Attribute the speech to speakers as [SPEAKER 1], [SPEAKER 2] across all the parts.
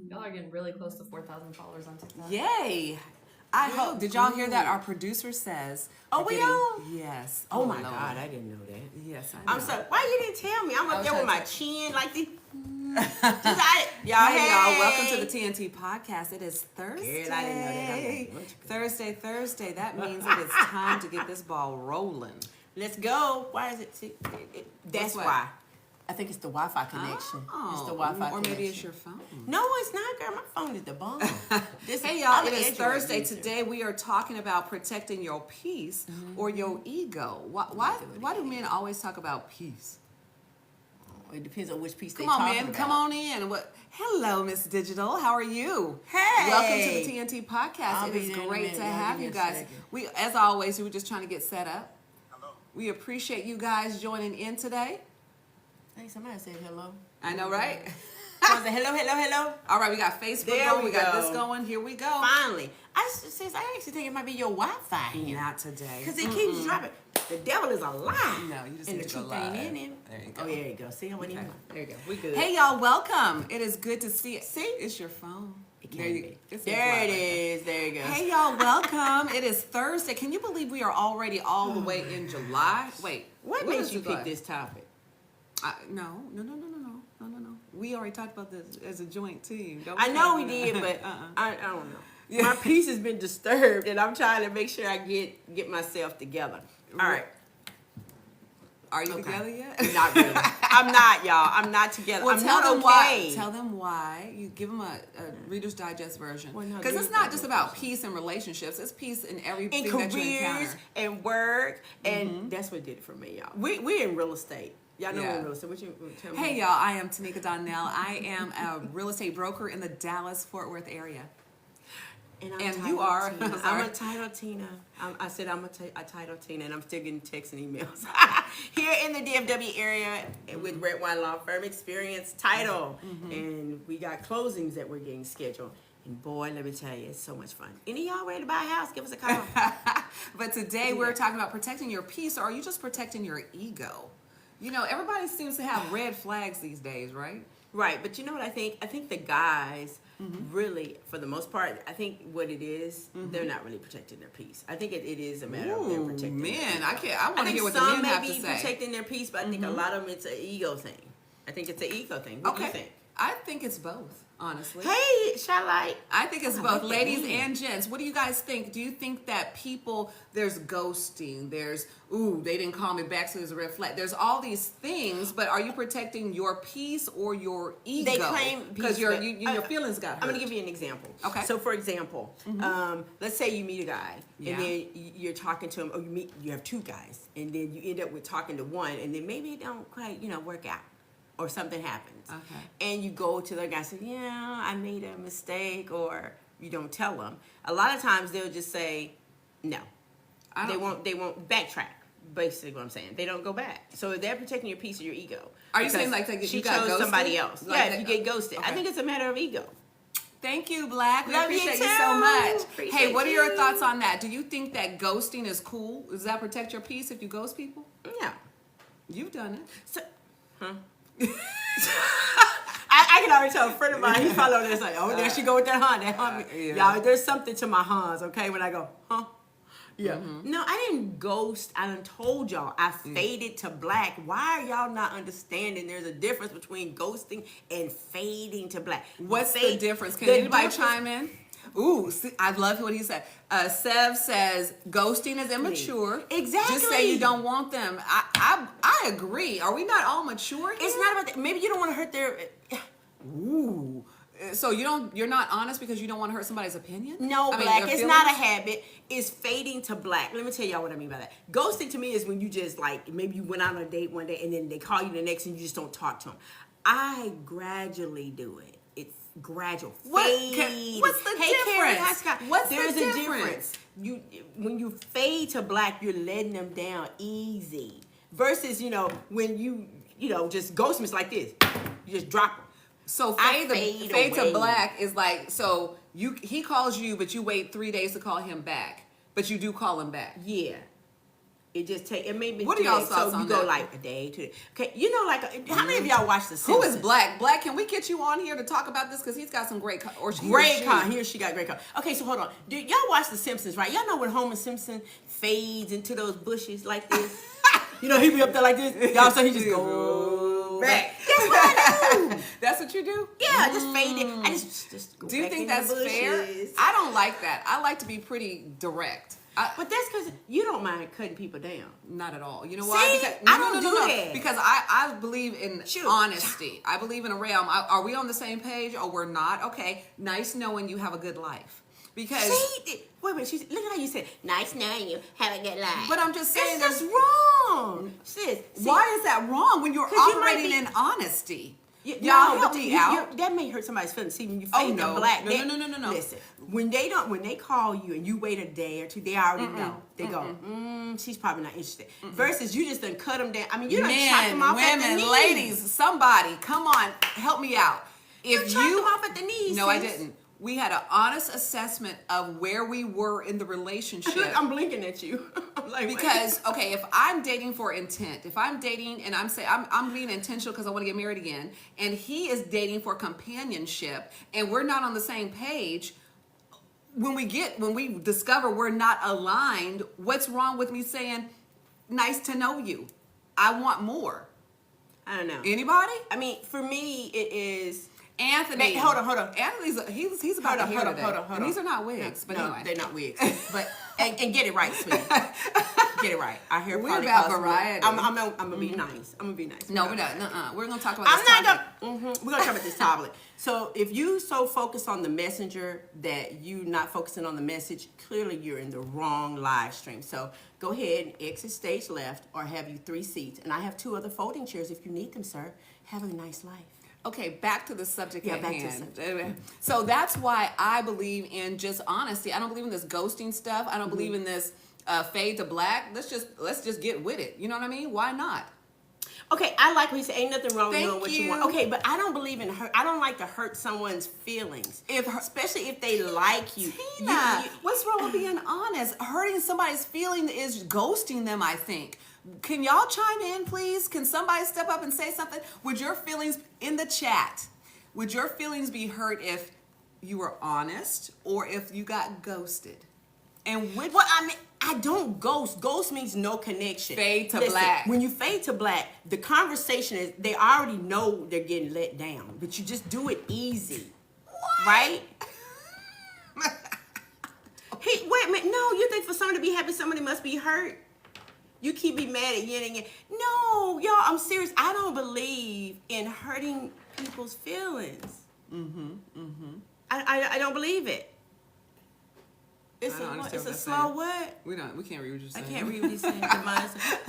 [SPEAKER 1] Y'all are getting really close to 4,000 followers on TikTok.
[SPEAKER 2] Yay! I hope. Did y'all hear that? Our producer says.
[SPEAKER 3] Oh, we on?
[SPEAKER 2] Yes.
[SPEAKER 3] Oh my
[SPEAKER 2] Lord.
[SPEAKER 3] God, I didn't know that.
[SPEAKER 2] Yes, I know.
[SPEAKER 3] I'm sorry. Why you didn't tell me? I'm up there with my chin like this. Y'all,
[SPEAKER 2] Hey, y'all. Welcome to the TNT podcast. It is Thursday.
[SPEAKER 3] Girl, I didn't know that. I'm like,
[SPEAKER 2] Thursday. That means it is time to get this ball rolling.
[SPEAKER 3] let's go. Why is it? That's
[SPEAKER 2] what?
[SPEAKER 3] why.
[SPEAKER 4] I think it's the Wi-Fi connection.
[SPEAKER 2] Oh,
[SPEAKER 4] It's the Wi-Fi
[SPEAKER 2] or
[SPEAKER 4] connection.
[SPEAKER 2] maybe it's your phone.
[SPEAKER 3] No, it's not, girl. My phone is the bomb.
[SPEAKER 2] Hey y'all,
[SPEAKER 3] I'm
[SPEAKER 2] it
[SPEAKER 3] an
[SPEAKER 2] is
[SPEAKER 3] Android
[SPEAKER 2] Thursday.
[SPEAKER 3] user.
[SPEAKER 2] Today we are talking about protecting your peace or your ego. Why do men always talk about peace?
[SPEAKER 4] It depends on which piece
[SPEAKER 2] Come
[SPEAKER 4] they're
[SPEAKER 2] on,
[SPEAKER 4] talking
[SPEAKER 2] man.
[SPEAKER 4] about.
[SPEAKER 2] Come on in. Hello, Miss Digital. How are you?
[SPEAKER 3] Hey.
[SPEAKER 2] Welcome to the TNT podcast.
[SPEAKER 4] I'll
[SPEAKER 2] It
[SPEAKER 4] be
[SPEAKER 2] is
[SPEAKER 4] there in a
[SPEAKER 2] great
[SPEAKER 4] minute.
[SPEAKER 2] to
[SPEAKER 4] Y'all
[SPEAKER 2] have
[SPEAKER 4] give me
[SPEAKER 2] you
[SPEAKER 4] a
[SPEAKER 2] guys.
[SPEAKER 4] second.
[SPEAKER 2] We, as always, we were just trying to get set up. Hello. We appreciate you guys joining in today.
[SPEAKER 4] Hey, somebody said hello.
[SPEAKER 2] I know, right?
[SPEAKER 3] Someone say, hello.
[SPEAKER 2] All right, we got Facebook
[SPEAKER 3] There
[SPEAKER 2] going.
[SPEAKER 3] we
[SPEAKER 2] We got
[SPEAKER 3] go.
[SPEAKER 2] this going. Here we go.
[SPEAKER 3] Finally. I actually think it might be your Wi-Fi here.
[SPEAKER 2] Not today.
[SPEAKER 3] Because it keeps dropping. The devil is a lie.
[SPEAKER 2] No, you just
[SPEAKER 3] and
[SPEAKER 2] need
[SPEAKER 3] the
[SPEAKER 2] to go
[SPEAKER 3] truth ain't
[SPEAKER 2] live.
[SPEAKER 3] in him.
[SPEAKER 2] There you go.
[SPEAKER 3] Oh, there you go. See, I wasn't even. There you go. We good.
[SPEAKER 2] Hey y'all, welcome. It is good to see.
[SPEAKER 3] See?
[SPEAKER 2] It's your phone.
[SPEAKER 3] It
[SPEAKER 2] There
[SPEAKER 3] can
[SPEAKER 2] you-
[SPEAKER 3] be.
[SPEAKER 2] it's
[SPEAKER 3] There
[SPEAKER 2] live
[SPEAKER 3] it
[SPEAKER 2] right there.
[SPEAKER 3] is. There you go.
[SPEAKER 2] Hey y'all, welcome. It is Thursday. Can you believe we are already all the way in July? Wait,
[SPEAKER 3] What
[SPEAKER 2] is
[SPEAKER 3] made you
[SPEAKER 2] July?
[SPEAKER 3] pick this topic?
[SPEAKER 2] No. We already talked about this as a joint team. Don't
[SPEAKER 3] I know
[SPEAKER 2] talk
[SPEAKER 3] we
[SPEAKER 2] about
[SPEAKER 3] did,
[SPEAKER 2] it.
[SPEAKER 3] but I don't know.
[SPEAKER 2] Yeah.
[SPEAKER 3] My peace has been disturbed, and I'm trying to make sure I get myself together. All right.
[SPEAKER 2] Are you
[SPEAKER 3] Okay.
[SPEAKER 2] together yet?
[SPEAKER 3] Not really. I'm not, y'all. I'm not together.
[SPEAKER 2] Well,
[SPEAKER 3] I'm
[SPEAKER 2] tell
[SPEAKER 3] not
[SPEAKER 2] them why.
[SPEAKER 3] okay.
[SPEAKER 2] Tell them why. You give them a Reader's Digest version.
[SPEAKER 3] Well, no,
[SPEAKER 2] Because it's
[SPEAKER 3] Reader's
[SPEAKER 2] not just
[SPEAKER 3] Digest
[SPEAKER 2] about peace in relationships. It's peace in everything
[SPEAKER 3] in
[SPEAKER 2] that you encounter.
[SPEAKER 3] careers and work, and that's what did it for me, y'all. We're in real estate. Y'all know we're in real estate. What you tell me?
[SPEAKER 2] Hey y'all, I am Tamika Donnell. I am a real estate broker in the Dallas-Fort Worth area.
[SPEAKER 3] And
[SPEAKER 2] And you are.
[SPEAKER 3] Tina. I'm
[SPEAKER 2] Sorry.
[SPEAKER 3] a title Tina. I said I'm a title Tina, and I'm still getting texts and emails. Here in the DFW area with Red Wine Law Firm Experience Title. And we got closings that we're getting scheduled. And boy, let me tell you, it's so much fun. Any of y'all ready to buy a house? Give us a call.
[SPEAKER 2] But today we're talking about protecting your peace, or are you just protecting your ego? You know, everybody seems to have red flags these days, right?
[SPEAKER 3] Right, but you know what I think? I think the guys really, for the most part, I think what it is, they're not really protecting their peace. I think it is a matter of them protecting their
[SPEAKER 2] man,
[SPEAKER 3] peace.
[SPEAKER 2] I want to hear what the
[SPEAKER 3] some
[SPEAKER 2] men
[SPEAKER 3] may
[SPEAKER 2] have
[SPEAKER 3] be
[SPEAKER 2] to say.
[SPEAKER 3] protecting their peace, but I think a lot of them it's an ego thing. I think it's an ego thing. What do you think?
[SPEAKER 2] I think it's both, honestly.
[SPEAKER 3] Hey, Charlotte.
[SPEAKER 2] I think it's
[SPEAKER 3] I
[SPEAKER 2] both,
[SPEAKER 3] like that
[SPEAKER 2] ladies
[SPEAKER 3] name.
[SPEAKER 2] and gents. What do you guys think? Do you think that people, there's ghosting, there's, they didn't call me back, so there's a red flag. There's all these things, but are you protecting your peace or your ego?
[SPEAKER 3] They claim
[SPEAKER 2] because
[SPEAKER 3] peace,
[SPEAKER 2] your
[SPEAKER 3] but-
[SPEAKER 2] your feelings got hurt.
[SPEAKER 3] I'm going to give you an example.
[SPEAKER 2] Okay.
[SPEAKER 3] So, for example, let's say you meet a guy,
[SPEAKER 2] Yeah.
[SPEAKER 3] and then you're talking to him, or you have two guys, and then you end up with talking to one, and then maybe it don't quite, work out, or something happens.
[SPEAKER 2] Okay.
[SPEAKER 3] And you go to the guy and say, yeah, I made a mistake, or you don't tell them. A lot of times they'll just say, no. They won't backtrack. Basically, what I'm saying, they don't go back. So they're protecting your peace or your ego.
[SPEAKER 2] Are you
[SPEAKER 3] Because
[SPEAKER 2] saying like that
[SPEAKER 3] she
[SPEAKER 2] you got
[SPEAKER 3] chose
[SPEAKER 2] ghosted?
[SPEAKER 3] somebody else?
[SPEAKER 2] Like
[SPEAKER 3] yeah,
[SPEAKER 2] that-
[SPEAKER 3] if you get ghosted.
[SPEAKER 2] okay.
[SPEAKER 3] I think it's a matter of ego.
[SPEAKER 2] Thank you, Black. We
[SPEAKER 3] Love you
[SPEAKER 2] appreciate you
[SPEAKER 3] too.
[SPEAKER 2] so much.
[SPEAKER 3] Appreciate
[SPEAKER 2] Hey, what are your
[SPEAKER 3] you.
[SPEAKER 2] thoughts on that? Do you think that ghosting is cool? Does that protect your peace if you ghost people?
[SPEAKER 3] Yeah.
[SPEAKER 2] You've done it.
[SPEAKER 3] So, I can already tell a friend of mine, he's probably over there saying, oh, there she go with that huh.
[SPEAKER 2] Yeah.
[SPEAKER 3] Y'all, there's something to my huns, okay, when I go, huh? Yeah. No, I didn't ghost. I done told y'all. I faded to black. Why are y'all not understanding there's a difference between ghosting and fading to black?
[SPEAKER 2] What's the
[SPEAKER 3] Fade-
[SPEAKER 2] difference? Can
[SPEAKER 3] the
[SPEAKER 2] anybody
[SPEAKER 3] difference-
[SPEAKER 2] chime in? Ooh, see, I love what he said. Sev says ghosting is immature.
[SPEAKER 3] Exactly.
[SPEAKER 2] Just say you don't want them. I agree. Are we not all mature here?
[SPEAKER 3] It's not about that. Maybe you don't want to hurt their...
[SPEAKER 2] Ooh. So you're not honest because you don't want to hurt somebody's opinion?
[SPEAKER 3] No,
[SPEAKER 2] I mean,
[SPEAKER 3] black.
[SPEAKER 2] their
[SPEAKER 3] It's
[SPEAKER 2] feelings?
[SPEAKER 3] not a habit. It's fading to black. Let me tell y'all what I mean by that. Ghosting to me is when you just like, maybe you went out on a date one day and then they call you the next and you just don't talk to them. I gradually do it. It's gradual.
[SPEAKER 2] What's the
[SPEAKER 3] Karen,
[SPEAKER 2] difference?
[SPEAKER 3] hi, Scott.
[SPEAKER 2] What's the
[SPEAKER 3] There's a
[SPEAKER 2] difference?
[SPEAKER 3] When you fade to black, you're letting them down easy. Versus, when you just ghost them, it's like this. You just drop them.
[SPEAKER 2] So
[SPEAKER 3] I
[SPEAKER 2] fade to
[SPEAKER 3] away.
[SPEAKER 2] black is like, so he calls you, but you wait 3 days to call him back. But you do call him back.
[SPEAKER 3] Yeah. It just take it made me.
[SPEAKER 2] What are y'all's thoughts
[SPEAKER 3] So you
[SPEAKER 2] on
[SPEAKER 3] go
[SPEAKER 2] that?
[SPEAKER 3] like a day, 2 days. Okay, you know, like how many of y'all watch The
[SPEAKER 2] Who
[SPEAKER 3] Simpsons?
[SPEAKER 2] is Black? Black, can we get you on here to talk about this? Because he's got some great,
[SPEAKER 3] He or she got great con. Okay, so hold on. Do y'all watch The Simpsons, right? Y'all know when Homer Simpson fades into those bushes like this? You know, he be up there like this. Y'all say he just go back. That's what I do.
[SPEAKER 2] That's what you do?
[SPEAKER 3] Yeah, just fade it. I just go
[SPEAKER 2] Do you
[SPEAKER 3] back
[SPEAKER 2] think
[SPEAKER 3] in
[SPEAKER 2] that's
[SPEAKER 3] the
[SPEAKER 2] fair?
[SPEAKER 3] bushes.
[SPEAKER 2] I don't like that. I like to be pretty direct.
[SPEAKER 3] But that's because you don't mind cutting people down.
[SPEAKER 2] Not at all. You know
[SPEAKER 3] See?
[SPEAKER 2] why? Because,
[SPEAKER 3] I don't do that.
[SPEAKER 2] Because I believe in
[SPEAKER 3] Shoot.
[SPEAKER 2] honesty. I believe in a realm. Are we on the same page or we're not? Okay, nice knowing you have a good life. Because,
[SPEAKER 3] See, wait a minute. Look at how you said, "Nice knowing you, have a good life."
[SPEAKER 2] but I'm just saying,
[SPEAKER 3] That's
[SPEAKER 2] there's
[SPEAKER 3] just wrong, sis. See,
[SPEAKER 2] why is that wrong when you're
[SPEAKER 3] 'Cause you might
[SPEAKER 2] operating
[SPEAKER 3] be-
[SPEAKER 2] in honesty?
[SPEAKER 3] Y'all
[SPEAKER 2] Y'all help
[SPEAKER 3] but
[SPEAKER 2] me
[SPEAKER 3] you-
[SPEAKER 2] out.
[SPEAKER 3] that may hurt somebody's feelings. See, when you
[SPEAKER 2] Oh,
[SPEAKER 3] fade
[SPEAKER 2] no.
[SPEAKER 3] the black,
[SPEAKER 2] No, no.
[SPEAKER 3] Listen, when they call you and you wait a day or two, they already know. They go, she's probably not interested. Versus you just done cut them down. I mean, you done chop
[SPEAKER 2] Men,
[SPEAKER 3] them off at the
[SPEAKER 2] women,
[SPEAKER 3] knees.
[SPEAKER 2] ladies, somebody, come on, help me out.
[SPEAKER 3] You
[SPEAKER 2] If
[SPEAKER 3] chopped them off at the knees.
[SPEAKER 2] No, I
[SPEAKER 3] sis.
[SPEAKER 2] didn't. We had an honest assessment of where we were in the relationship.
[SPEAKER 3] Look, I'm blinking at you. I'm like, wait.
[SPEAKER 2] Because okay, if I'm dating for intent, if I'm dating and I'm being intentional because I want to get married again, and he is dating for companionship, and we're not on the same page, when we discover we're not aligned, what's wrong with me saying, "Nice to know you. I want more."
[SPEAKER 3] I don't know.
[SPEAKER 2] Anybody?
[SPEAKER 3] I mean, for me, it is.
[SPEAKER 2] Anthony.
[SPEAKER 3] Hold on.
[SPEAKER 2] Anthony's he's about to hear today.
[SPEAKER 3] Hold
[SPEAKER 2] And
[SPEAKER 3] on.
[SPEAKER 2] these are not wigs, but
[SPEAKER 3] no,
[SPEAKER 2] anyway.
[SPEAKER 3] they're not wigs. But and get it right, sweetie. Get it right. I hear
[SPEAKER 2] We're
[SPEAKER 3] party
[SPEAKER 2] about
[SPEAKER 3] costume.
[SPEAKER 2] variety.
[SPEAKER 3] I'm gonna be nice. I'm gonna be nice.
[SPEAKER 2] No, we're not. We're gonna talk about
[SPEAKER 3] I'm
[SPEAKER 2] this
[SPEAKER 3] not
[SPEAKER 2] topic.
[SPEAKER 3] gonna. We're gonna talk about this topic. So if you so focus on the messenger that you not focusing on the message, clearly you're in the wrong live stream. So go ahead and exit stage left, or have you 3 seats, and I have 2 other folding chairs if you need them, sir. Have a nice life.
[SPEAKER 2] Okay, back to the subject at
[SPEAKER 3] back to the
[SPEAKER 2] hand.
[SPEAKER 3] subject.
[SPEAKER 2] So that's why I believe in just honesty. I don't believe in this ghosting stuff. I don't believe in this fade to black. Let's just get with it. You know what I mean? Why not?
[SPEAKER 3] Okay, I like what you say. Ain't nothing wrong with
[SPEAKER 2] Thank
[SPEAKER 3] knowing what you
[SPEAKER 2] you.
[SPEAKER 3] want. Okay, but I don't believe in hurt. I don't like to hurt someone's feelings, especially if they like you.
[SPEAKER 2] Tina,
[SPEAKER 3] You-
[SPEAKER 2] what's wrong with being honest? Hurting somebody's feeling is ghosting them, I think. Can y'all chime in, please? Can somebody step up and say something? Would your feelings, in the chat, would your feelings be hurt if you were honest or if you got ghosted? And which
[SPEAKER 3] Well, I mean, I don't ghost. Ghost means no connection.
[SPEAKER 2] Fade to black.
[SPEAKER 3] When you fade to black, the conversation is they already know they're getting let down, but you just do it easy, right? Hey, wait a minute. No, you think for someone to be happy, somebody must be hurt. You keep me mad at yin and yang. No, y'all, I'm serious. I don't believe in hurting people's feelings. I don't believe it. It's
[SPEAKER 2] I don't
[SPEAKER 3] a
[SPEAKER 2] understand
[SPEAKER 3] it's
[SPEAKER 2] what
[SPEAKER 3] a
[SPEAKER 2] that's
[SPEAKER 3] slow
[SPEAKER 2] saying.
[SPEAKER 3] what?
[SPEAKER 2] we can't read what you're
[SPEAKER 3] I
[SPEAKER 2] saying.
[SPEAKER 3] can't read what he's saying.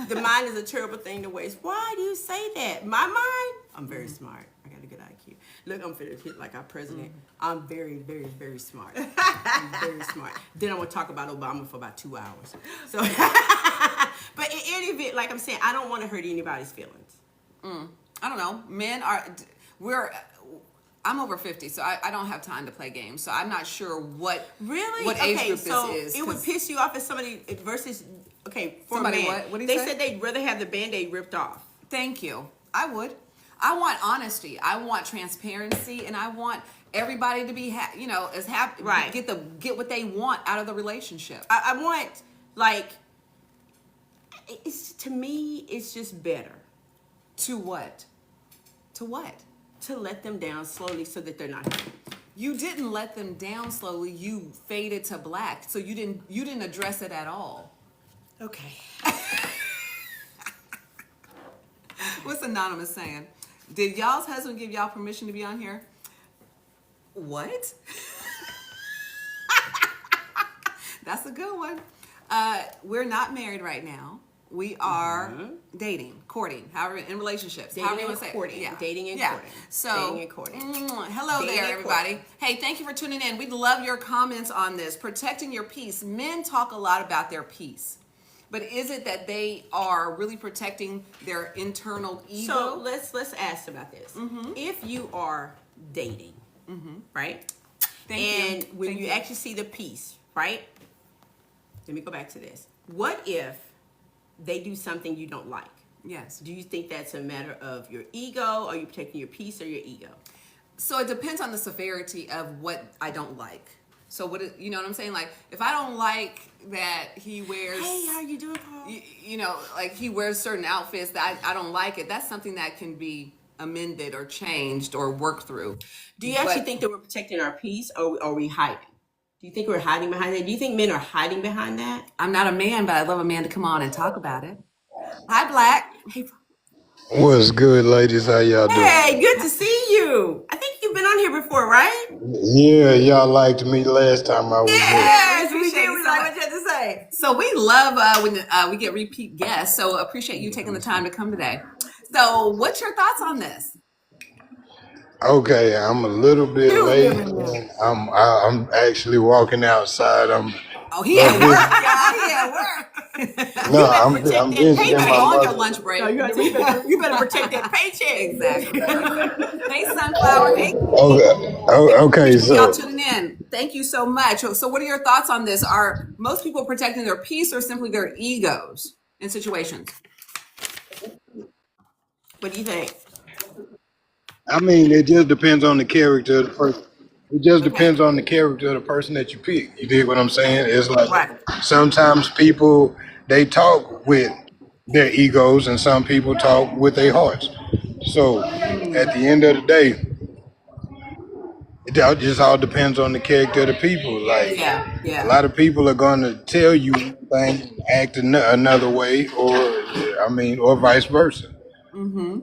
[SPEAKER 3] The mind is a terrible thing to waste. Why do you say that? My mind? I'm very smart. I got a good IQ. Look, I'm finna hit like our president. I'm very, very, very smart. I'm very smart. Then I'm gonna talk about Obama for about 2 hours. So, but in any event, like I'm saying, I don't want to hurt anybody's feelings.
[SPEAKER 2] I don't know. I'm over 50, so I don't have time to play games. So I'm not sure what age group
[SPEAKER 3] so
[SPEAKER 2] this is.
[SPEAKER 3] it would
[SPEAKER 2] 'cause
[SPEAKER 3] piss you off if somebody versus for
[SPEAKER 2] Somebody
[SPEAKER 3] a man.
[SPEAKER 2] what? What did he
[SPEAKER 3] they
[SPEAKER 2] say?
[SPEAKER 3] said they'd rather have the Band-Aid ripped off.
[SPEAKER 2] Thank you. I would. I want honesty. I want transparency, and I want everybody to be as happy.
[SPEAKER 3] Right.
[SPEAKER 2] Get what they want out of the relationship.
[SPEAKER 3] I want it's to me it's just better
[SPEAKER 2] To what? To what?
[SPEAKER 3] to let them down slowly so that they're not happy.
[SPEAKER 2] You didn't let them down slowly. You faded to black, so you didn't address it at all.
[SPEAKER 3] Okay.
[SPEAKER 2] What's Anonymous saying? Did y'all's husband give y'all permission to be on here? What? That's a good one. We're not married right now. We are dating, courting, however, in relationships.
[SPEAKER 3] Dating
[SPEAKER 2] however you
[SPEAKER 3] and
[SPEAKER 2] want to say it.
[SPEAKER 3] courting.
[SPEAKER 2] Yeah.
[SPEAKER 3] Dating and
[SPEAKER 2] yeah.
[SPEAKER 3] courting.
[SPEAKER 2] So,
[SPEAKER 3] Dating and courting.
[SPEAKER 2] Hello
[SPEAKER 3] Dating
[SPEAKER 2] there,
[SPEAKER 3] and
[SPEAKER 2] everybody.
[SPEAKER 3] courting.
[SPEAKER 2] Hey, thank you for tuning in. We'd love your comments on this. Protecting your peace. Men talk a lot about their peace. But is it that they are really protecting their internal ego?
[SPEAKER 3] So let's ask about this. If you are dating, right?
[SPEAKER 2] Thank you.
[SPEAKER 3] And when
[SPEAKER 2] Thank
[SPEAKER 3] you
[SPEAKER 2] you.
[SPEAKER 3] actually see the piece, right? Let me go back to this. What if they do something you don't like.
[SPEAKER 2] Yes.
[SPEAKER 3] Do you think that's a matter of your ego? Are you protecting your peace or your ego?
[SPEAKER 2] So it depends on the severity of what I don't like. So you know what I'm saying? Like if I don't like that he wears,
[SPEAKER 3] Hey, how you doing, Paul?
[SPEAKER 2] you know, like he wears certain outfits that I don't like it. That's something that can be amended or changed or worked through.
[SPEAKER 3] Do you actually think that we're protecting our peace, or are we hiding? Do you think we're hiding behind that? Do you think men are hiding behind that?
[SPEAKER 2] I'm not a man, but I'd love a man to come on and talk about it. Hi, Black. Hey,
[SPEAKER 5] What's good, ladies? How y'all doing?
[SPEAKER 3] Hey, good to see you. I think you've been on here before, right?
[SPEAKER 5] Yeah, y'all liked me last time I was here.
[SPEAKER 3] Yes, we
[SPEAKER 2] appreciate
[SPEAKER 3] did.
[SPEAKER 2] you
[SPEAKER 3] We
[SPEAKER 2] so
[SPEAKER 3] like
[SPEAKER 2] much.
[SPEAKER 3] what you had to say.
[SPEAKER 2] So we love when we get repeat guests. So appreciate you taking the time to come today. So what's your thoughts on this?
[SPEAKER 5] Okay, I'm a little bit late. And I'm actually walking outside.
[SPEAKER 2] Oh, he at work, y'all. He at work.
[SPEAKER 5] No,
[SPEAKER 3] better
[SPEAKER 5] I'm
[SPEAKER 3] protect that
[SPEAKER 5] visiting
[SPEAKER 2] Hey,
[SPEAKER 3] paycheck.
[SPEAKER 5] my
[SPEAKER 2] on your
[SPEAKER 5] mother.
[SPEAKER 2] lunch break.
[SPEAKER 3] No, you better protect that paycheck.
[SPEAKER 2] Exactly. Hey, Sunflower. Hey,
[SPEAKER 5] Okay,
[SPEAKER 2] y'all
[SPEAKER 5] so
[SPEAKER 2] tuning in. Thank you so much. So what are your thoughts on this? Are most people protecting their peace or simply their egos in situations?
[SPEAKER 3] What do you think?
[SPEAKER 5] I mean, it just depends on the character of the person. It just
[SPEAKER 2] Okay.
[SPEAKER 5] depends on the character of the person that you pick. You dig what I'm saying? It's like
[SPEAKER 3] Right.
[SPEAKER 5] sometimes people they talk with their egos, and some people talk with their hearts. So at the end of the day, just all depends on the character of the people. Like
[SPEAKER 2] Yeah.
[SPEAKER 5] a lot of people are going to tell you things, act another way, or vice versa.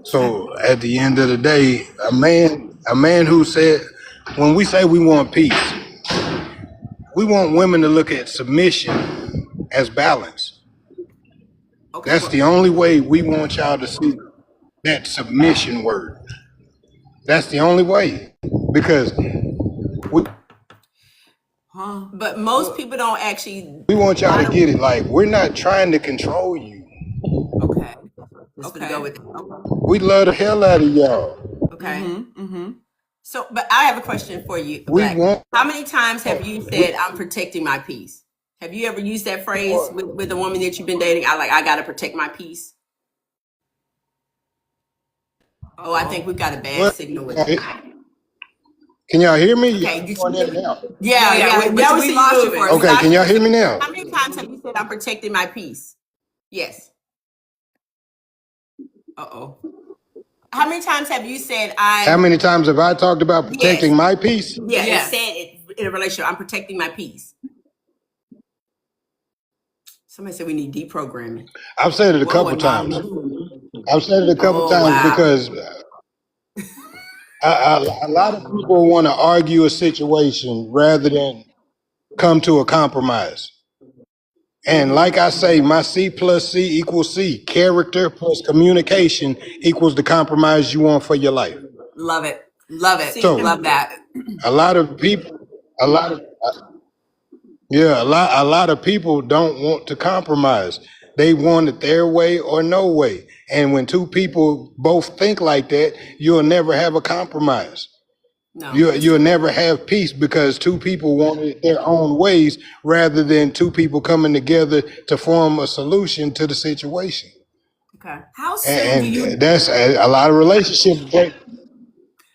[SPEAKER 5] So at the end of the day, a man who said, when we say we want peace, we want women to look at submission as balance.
[SPEAKER 2] Okay.
[SPEAKER 5] That's the only way we want y'all to see that submission word. That's the only way, because we
[SPEAKER 3] But most people don't actually.
[SPEAKER 5] want y'all to get it. Like, we're not trying to control you.
[SPEAKER 2] Okay.
[SPEAKER 3] Let's
[SPEAKER 2] Okay.
[SPEAKER 3] go with it.
[SPEAKER 5] We love the hell out of y'all.
[SPEAKER 3] Okay. So, but I have a question for you,
[SPEAKER 5] We
[SPEAKER 3] Black.
[SPEAKER 5] want
[SPEAKER 3] How many times have you said, "I'm protecting my peace"? Have you ever used that phrase with a woman that you've been dating? I gotta protect my peace. Oh, I think we've got a bad
[SPEAKER 5] what?
[SPEAKER 3] signal with that.
[SPEAKER 5] Can y'all hear me?
[SPEAKER 3] Okay,
[SPEAKER 5] Y'all going in and out.
[SPEAKER 3] Yeah.
[SPEAKER 2] But we lost you for a
[SPEAKER 5] Okay, can y'all hear me now?
[SPEAKER 3] How many times have you said, "I'm protecting my peace"? Yes. Uh-oh. How many times have you said,
[SPEAKER 5] How many times have I talked about protecting
[SPEAKER 3] Yes.
[SPEAKER 5] my peace?
[SPEAKER 3] Yeah,
[SPEAKER 2] Yes.
[SPEAKER 3] it said it in a relationship, "I'm protecting my peace"? Somebody said we need deprogramming.
[SPEAKER 5] I've said it a couple times. I've said it a couple times because a lot of people want to argue a situation rather than come to a compromise. And like I say, my C plus C equals C. Character plus communication equals the compromise you want for your life.
[SPEAKER 2] Love it. Love it.
[SPEAKER 5] So-
[SPEAKER 2] Love that.
[SPEAKER 5] A lot of people, a lot of people don't want to compromise. They want it their way or no way. And when two people both think like that, you'll never have a compromise.
[SPEAKER 3] No.
[SPEAKER 5] You'll never have peace because two people want it their own ways rather than two people coming together to form a solution to the situation.
[SPEAKER 3] Okay.
[SPEAKER 2] How soon do you
[SPEAKER 5] And that's a lot of relationships break.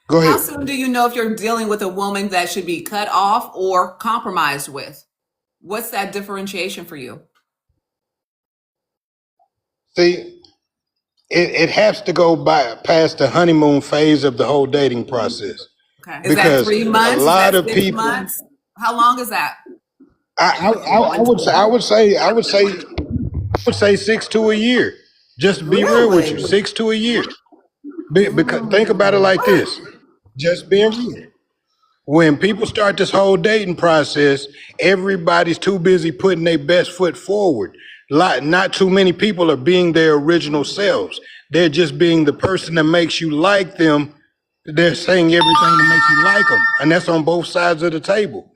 [SPEAKER 5] Go
[SPEAKER 2] How
[SPEAKER 5] ahead.
[SPEAKER 2] soon do you know if you're dealing with a woman that should be cut off or compromised with? What's that differentiation for you?
[SPEAKER 5] See, it has to go past the honeymoon phase of the whole dating process.
[SPEAKER 3] Okay.
[SPEAKER 2] Is that
[SPEAKER 5] Because
[SPEAKER 2] 3
[SPEAKER 5] a
[SPEAKER 2] months?
[SPEAKER 5] lot
[SPEAKER 2] Is
[SPEAKER 5] of
[SPEAKER 2] that 6
[SPEAKER 5] people-
[SPEAKER 2] months? How long is that?
[SPEAKER 5] I would say 6 to a year. Just to be real with you, 6 to a year. Because think about it like this. Just being real. When people start this whole dating process, everybody's too busy putting their best foot forward. Not too many people are being their original selves. They're just being the person that makes you like them. They're saying everything to make you like them, and that's on both sides of the table.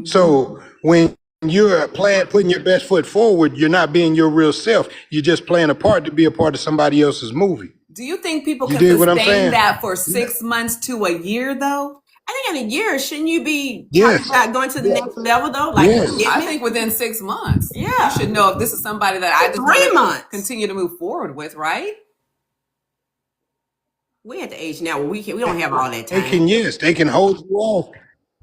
[SPEAKER 5] So when you're putting your best foot forward, you're not being your real self. You're just playing a part to be a part of somebody else's movie.
[SPEAKER 2] Do you think people
[SPEAKER 5] You
[SPEAKER 2] can
[SPEAKER 5] dig what I'm
[SPEAKER 2] sustain
[SPEAKER 5] saying?
[SPEAKER 2] that for 6 months to a year though?
[SPEAKER 3] I think in a year, shouldn't you be talking
[SPEAKER 5] Yes.
[SPEAKER 3] about going to the next level though? Like
[SPEAKER 5] Yes.
[SPEAKER 2] I
[SPEAKER 3] commitment?
[SPEAKER 2] think within 6 months,
[SPEAKER 3] Yeah.
[SPEAKER 2] you should know if this is somebody that I just
[SPEAKER 3] 3
[SPEAKER 2] want
[SPEAKER 3] months.
[SPEAKER 2] to continue to move forward with, right?
[SPEAKER 3] We're at the age now where we don't have all that
[SPEAKER 5] They
[SPEAKER 3] time.
[SPEAKER 5] can, yes, they can hold you off,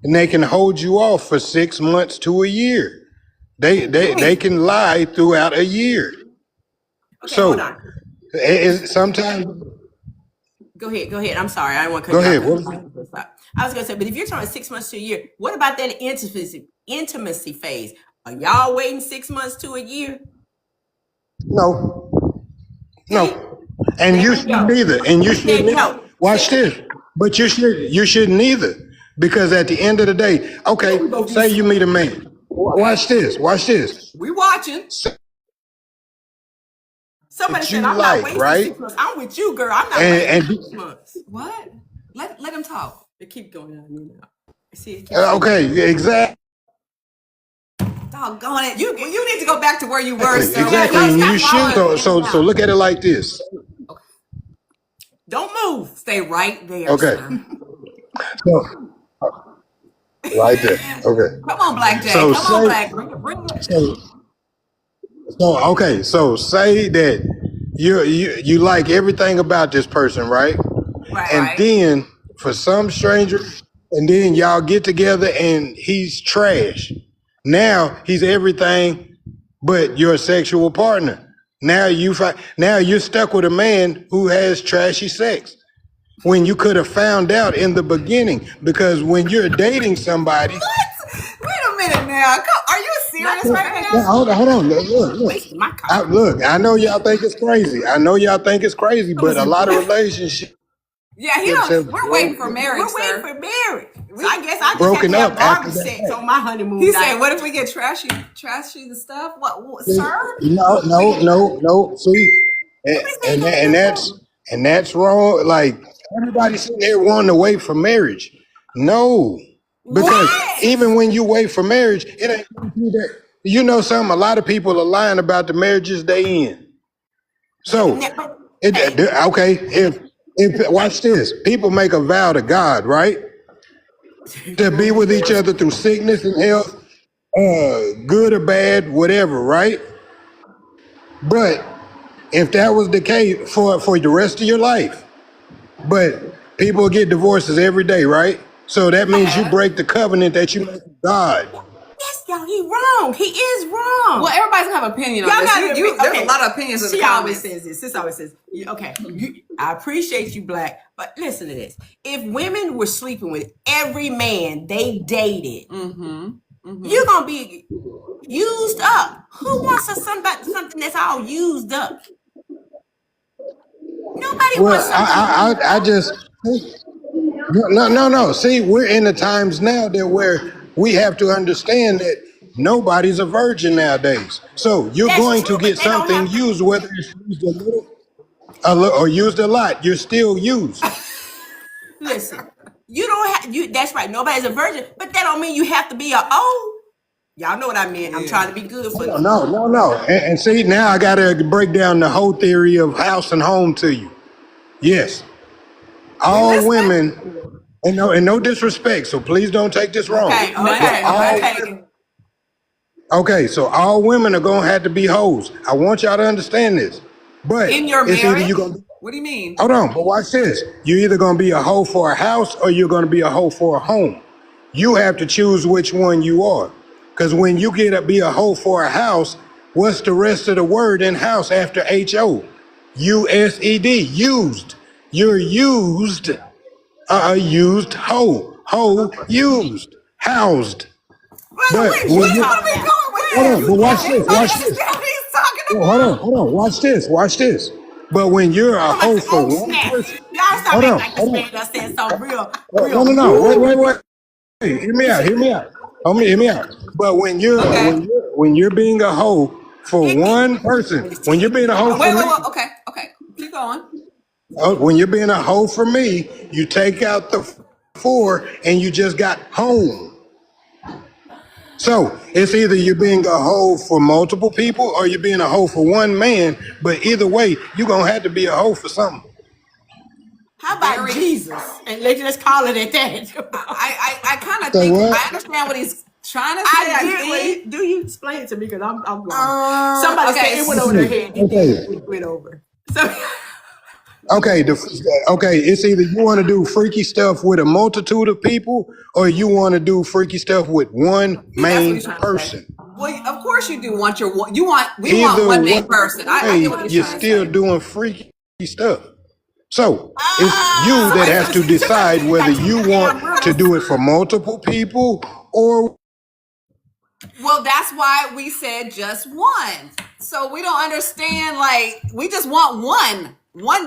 [SPEAKER 5] and they can hold you off for 6 months to a year. They can lie throughout a year.
[SPEAKER 3] Okay, hold
[SPEAKER 5] So
[SPEAKER 3] on.
[SPEAKER 5] sometimes,
[SPEAKER 3] Go ahead. I'm sorry. I don't want to
[SPEAKER 5] go
[SPEAKER 3] cut you
[SPEAKER 5] ahead.
[SPEAKER 3] off.
[SPEAKER 5] What was it?
[SPEAKER 3] I was gonna say, but if you're talking 6 months to a year, what about that intimacy phase? Are y'all waiting 6 months to a year?
[SPEAKER 5] No,
[SPEAKER 3] See?
[SPEAKER 5] no, and
[SPEAKER 3] There
[SPEAKER 5] you
[SPEAKER 3] we
[SPEAKER 5] shouldn't
[SPEAKER 3] go.
[SPEAKER 5] either. And you
[SPEAKER 3] There
[SPEAKER 5] shouldn't
[SPEAKER 3] you
[SPEAKER 5] either.
[SPEAKER 3] go.
[SPEAKER 5] Watch
[SPEAKER 3] See?
[SPEAKER 5] this. But you shouldn't either, because at the end of the day, okay,
[SPEAKER 3] We both
[SPEAKER 5] say
[SPEAKER 3] be
[SPEAKER 5] you meet a man.
[SPEAKER 2] Okay.
[SPEAKER 5] Watch this. Watch this.
[SPEAKER 2] We watching.
[SPEAKER 3] Somebody
[SPEAKER 5] That
[SPEAKER 3] said,
[SPEAKER 5] you
[SPEAKER 3] I'm not
[SPEAKER 5] like,
[SPEAKER 3] wasting
[SPEAKER 5] right?
[SPEAKER 3] 6 months. I'm with you, girl. I'm not
[SPEAKER 5] And
[SPEAKER 3] waiting 6 months.
[SPEAKER 2] What? Let him talk.
[SPEAKER 3] They keep going on you now. See, it keeps
[SPEAKER 5] okay, exactly.
[SPEAKER 2] Doggone it. You need to go back to where you were, sir.
[SPEAKER 5] Exactly, and you should. So look at it like this.
[SPEAKER 3] Don't move.
[SPEAKER 2] Stay right there,
[SPEAKER 5] Okay,
[SPEAKER 2] sir.
[SPEAKER 5] so right there. Okay.
[SPEAKER 2] Come on, Black Jay.
[SPEAKER 5] So
[SPEAKER 2] Come on,
[SPEAKER 5] say
[SPEAKER 2] Black. Bring it.
[SPEAKER 5] so okay. So say that you like everything about this person, right?
[SPEAKER 3] Right.
[SPEAKER 5] And then for some stranger, and then y'all get together and he's trash. Now he's everything but your sexual partner. Now now you're stuck with a man who has trashy sex when you could have found out in the beginning. Because when you're dating somebody,
[SPEAKER 2] Wait a minute now. Are you serious right
[SPEAKER 5] yeah,
[SPEAKER 2] now?
[SPEAKER 5] hold on, look.
[SPEAKER 3] Wasting my car.
[SPEAKER 5] Look, I know y'all think it's crazy. But a lot of relationships
[SPEAKER 2] Yeah,
[SPEAKER 5] have
[SPEAKER 2] we're waiting for marriage,
[SPEAKER 3] We're waiting
[SPEAKER 2] sir.
[SPEAKER 3] for marriage. So I guess I just
[SPEAKER 5] broken
[SPEAKER 3] have to
[SPEAKER 5] up
[SPEAKER 3] have
[SPEAKER 5] after
[SPEAKER 3] Barbie
[SPEAKER 5] that.
[SPEAKER 3] sex on my honeymoon
[SPEAKER 2] He
[SPEAKER 3] night.
[SPEAKER 2] said, "What if we get trashy the stuff? What sir?"
[SPEAKER 5] No. See, and that's wrong. Like everybody's sitting there wanting to wait for marriage. No, because
[SPEAKER 3] What?
[SPEAKER 5] even when you wait for marriage, it ain't gonna be that. You know something? A lot of people are lying about the marriages they in. So, okay, if watch this, people make a vow to God, right, to be with each other through sickness and health, good or bad, whatever, right? But if that was the case for the rest of your life, but people get divorces every day, right? So that means you break the covenant that you made with God.
[SPEAKER 3] Yes, y'all, he wrong. He is wrong.
[SPEAKER 2] Well, everybody's gonna have opinion on
[SPEAKER 3] Y'all
[SPEAKER 2] this.
[SPEAKER 3] gotta
[SPEAKER 2] There's
[SPEAKER 3] okay.
[SPEAKER 2] a lot of opinions in the
[SPEAKER 3] She always
[SPEAKER 2] comments.
[SPEAKER 3] says this. Sis always says, okay, I appreciate you, Black, but listen to this. If women were sleeping with every man they dated, you're gonna be used up. Who wants something that's all used up? Nobody
[SPEAKER 5] Well,
[SPEAKER 3] wants something.
[SPEAKER 5] I just no. See, we're in the times now that where we have to understand that nobody's a virgin nowadays. So you're
[SPEAKER 3] That's
[SPEAKER 5] going
[SPEAKER 3] true,
[SPEAKER 5] to
[SPEAKER 3] but
[SPEAKER 5] get
[SPEAKER 3] they don't
[SPEAKER 5] something
[SPEAKER 3] have to.
[SPEAKER 5] used, whether it's used a little or used a lot. You're still used.
[SPEAKER 3] Listen, you don't have you. That's right. Nobody's a virgin, but that don't mean you have to be a old. Y'all know what I mean. I'm trying to be good for you.
[SPEAKER 5] No. And see, now I got to break down the whole theory of house and home to you. Yes, all women, and no disrespect, so please don't take this wrong.
[SPEAKER 3] Okay,
[SPEAKER 2] Okay.
[SPEAKER 5] Okay, so all women are gonna have to be hoes. I want y'all to understand this. But
[SPEAKER 2] In your
[SPEAKER 5] it's either
[SPEAKER 2] marriage?
[SPEAKER 5] you gonna
[SPEAKER 2] What do you mean?
[SPEAKER 5] hold on, but watch this. You're either gonna be a hoe for a house or you're gonna be a hoe for a home. You have to choose which one you are. Because when you get to be a hoe for a house, what's the rest of the word in house after HO? USED, used. You're used, used hoe. Hoe, used, housed.
[SPEAKER 3] brother.
[SPEAKER 5] But
[SPEAKER 3] What
[SPEAKER 5] when
[SPEAKER 3] you
[SPEAKER 5] you,
[SPEAKER 3] talking about?
[SPEAKER 5] hold on, but watch this, watch
[SPEAKER 2] He's
[SPEAKER 5] this.
[SPEAKER 2] talking
[SPEAKER 5] Hold on, watch this. But when you're a hoe for
[SPEAKER 3] Oh
[SPEAKER 5] one
[SPEAKER 3] snap!
[SPEAKER 5] person,
[SPEAKER 3] Y'all stop
[SPEAKER 5] hold
[SPEAKER 3] acting
[SPEAKER 5] on,
[SPEAKER 3] like this man done said something real.
[SPEAKER 5] no. Wait. Hey, hear me out. Homie, hear me out. But
[SPEAKER 2] Okay.
[SPEAKER 5] when you're being a hoe for one person, when you're being a hoe for
[SPEAKER 2] Wait.
[SPEAKER 5] me,
[SPEAKER 2] Okay. Keep going.
[SPEAKER 5] when you're being a hoe for me, you take out the four and you just got home. So it's either you're being a hoe for multiple people or you're being a hoe for one man. But either way, you're gonna have to be a hoe for something.
[SPEAKER 3] How about
[SPEAKER 2] very.
[SPEAKER 3] Jesus? And let's call it at that.
[SPEAKER 2] I kind of
[SPEAKER 5] Say
[SPEAKER 2] think
[SPEAKER 5] what?
[SPEAKER 2] I understand what he's trying to say.
[SPEAKER 3] I
[SPEAKER 2] I
[SPEAKER 3] did.
[SPEAKER 2] think.
[SPEAKER 3] Do you explain it to me? Because I'm lost. Somebody
[SPEAKER 2] Okay.
[SPEAKER 3] said it went over their head. It went over. So
[SPEAKER 5] Okay, it's either you want to do freaky stuff with a multitude of people, or you want to do freaky stuff with one
[SPEAKER 2] That's what
[SPEAKER 5] main
[SPEAKER 2] he's trying to say.
[SPEAKER 5] person.
[SPEAKER 2] Well, of course you do want your one. We
[SPEAKER 5] Either
[SPEAKER 2] want one main
[SPEAKER 5] way,
[SPEAKER 2] person. I get what he's
[SPEAKER 5] you're
[SPEAKER 2] trying to
[SPEAKER 5] still
[SPEAKER 2] say.
[SPEAKER 5] doing freaky stuff. So it's you that has to decide whether you want to do it for multiple people or.
[SPEAKER 2] Well, that's why we said just one. So we don't understand. Like we just want one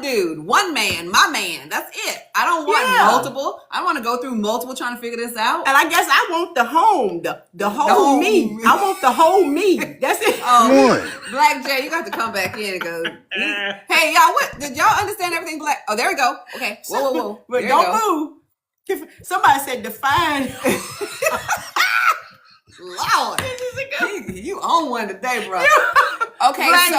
[SPEAKER 2] dude, one man, my man. That's it. I don't want multiple. I don't want to go through multiple trying to figure this out.
[SPEAKER 3] and I guess I want the whole
[SPEAKER 2] whole
[SPEAKER 3] me.
[SPEAKER 2] me.
[SPEAKER 3] I want the whole me. That's it.
[SPEAKER 5] One.
[SPEAKER 2] Black Jay, you got to come back in and go. Hey, y'all, what did y'all understand everything? Black. Oh, there we go. Okay. Whoa.
[SPEAKER 3] But
[SPEAKER 2] There you
[SPEAKER 3] don't
[SPEAKER 2] go.
[SPEAKER 3] move. Somebody said define.
[SPEAKER 2] Lord, you own one today, bro. Okay,
[SPEAKER 3] Black
[SPEAKER 2] so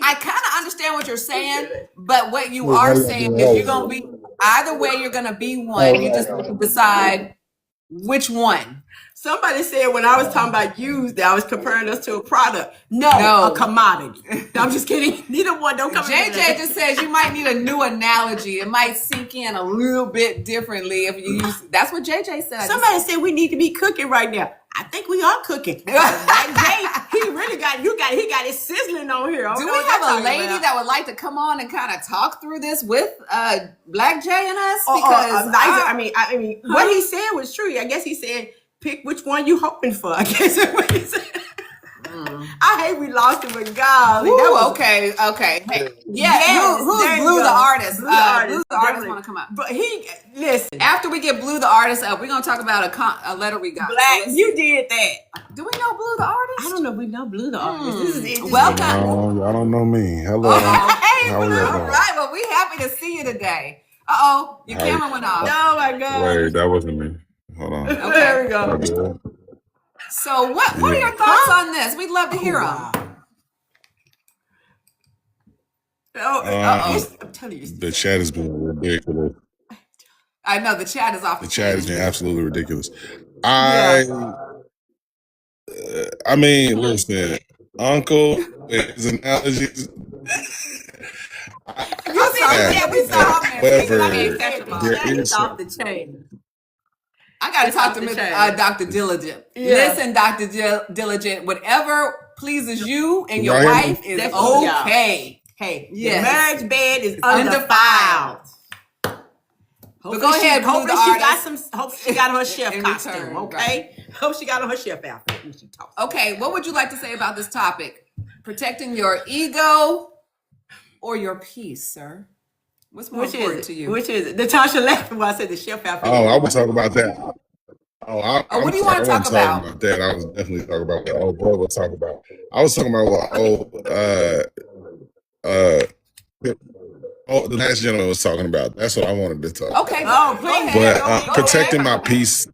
[SPEAKER 2] I kind of understand what you're saying, but what you are saying is you're gonna be either way. You're gonna be one. You just have to decide which one.
[SPEAKER 3] Somebody said when I was talking about used, that I was comparing us to a product. No,
[SPEAKER 2] No.
[SPEAKER 3] a commodity. I'm just kidding. Neither one. Don't come.
[SPEAKER 2] JJ just says you might need a new analogy. It might sink in a little bit differently if you use. That's what JJ said.
[SPEAKER 3] Somebody said we need to be cooking right now. I think we are cooking. Black Jay, he really got he got it sizzling on here.
[SPEAKER 2] Do we have a lady that would like to come on and kind of talk through this with Black Jay and us? Because
[SPEAKER 3] I mean, what he said was true. I guess he said pick which one you hoping for. I guess that's what he said. I hate we lost him, but golly, that was
[SPEAKER 2] okay. Hey,
[SPEAKER 3] Yes,
[SPEAKER 2] who's
[SPEAKER 3] there you
[SPEAKER 2] Blue the
[SPEAKER 3] go.
[SPEAKER 2] artist?
[SPEAKER 3] Blue the artist,
[SPEAKER 2] Blue the artist
[SPEAKER 3] definitely.
[SPEAKER 2] want to come up.
[SPEAKER 3] But he listen.
[SPEAKER 2] After we get Blue the artist up, we're gonna talk about a letter we got.
[SPEAKER 3] Black,
[SPEAKER 2] So
[SPEAKER 3] you did that.
[SPEAKER 2] do we know Blue the artist?
[SPEAKER 3] I don't know if we know Blue the artist. This is it.
[SPEAKER 2] Welcome.
[SPEAKER 6] No, y'all don't know me. Hello.
[SPEAKER 2] Hey,
[SPEAKER 6] How are
[SPEAKER 2] Blue.
[SPEAKER 6] y'all
[SPEAKER 2] All
[SPEAKER 6] doing?
[SPEAKER 2] right. Well, we happy to see you today. Your
[SPEAKER 6] Hi.
[SPEAKER 2] camera went off.
[SPEAKER 3] Oh my God.
[SPEAKER 6] Wait, that wasn't me. Hold on.
[SPEAKER 3] There we go.
[SPEAKER 6] Okay.
[SPEAKER 2] So what are your thoughts on this? We'd love to hear them.
[SPEAKER 3] I'm telling you.
[SPEAKER 6] The chat has been ridiculous.
[SPEAKER 2] I know the chat is off.
[SPEAKER 6] The chat has been absolutely ridiculous. I mean, listen, Uncle, his analogies.
[SPEAKER 2] We saw him.
[SPEAKER 6] However,
[SPEAKER 3] There is off the chain.
[SPEAKER 2] I got to
[SPEAKER 3] It's
[SPEAKER 2] talk
[SPEAKER 3] off
[SPEAKER 2] to
[SPEAKER 3] the
[SPEAKER 2] Miss,
[SPEAKER 3] chain.
[SPEAKER 2] Dr. Diligent.
[SPEAKER 3] Yeah.
[SPEAKER 2] Listen, Dr. Diligent, whatever pleases you and your
[SPEAKER 6] Y'all hear me?
[SPEAKER 2] wife is
[SPEAKER 3] Definitely, yeah.
[SPEAKER 2] okay.
[SPEAKER 3] Hey,
[SPEAKER 2] Yes.
[SPEAKER 3] the marriage bed is
[SPEAKER 2] Undefiled.
[SPEAKER 3] undefiled.
[SPEAKER 2] But go ahead, Blue
[SPEAKER 3] hopefully
[SPEAKER 2] the
[SPEAKER 3] she got
[SPEAKER 2] artist.
[SPEAKER 3] hope she got her chef
[SPEAKER 2] In
[SPEAKER 3] costume.
[SPEAKER 2] return,
[SPEAKER 3] Okay, hope she got on her chef outfit when she talks.
[SPEAKER 2] Okay, what would you like to say about this topic? Protecting your ego or your peace, sir? What's more
[SPEAKER 3] Which
[SPEAKER 2] important
[SPEAKER 3] is
[SPEAKER 2] to
[SPEAKER 3] it?
[SPEAKER 2] you?
[SPEAKER 3] Which is it? Natasha laughing when I said the chef outfit.
[SPEAKER 6] Oh, I was talking about that.
[SPEAKER 2] What do you want to talk about?
[SPEAKER 6] That I was definitely talking about what old boy was talking about. I was talking about what the last gentleman was talking about. That's what I wanted to talk.
[SPEAKER 2] Okay.
[SPEAKER 3] Oh,
[SPEAKER 2] go
[SPEAKER 3] please.
[SPEAKER 2] ahead.
[SPEAKER 6] But
[SPEAKER 2] Go
[SPEAKER 6] protecting
[SPEAKER 2] ahead.
[SPEAKER 6] my peace.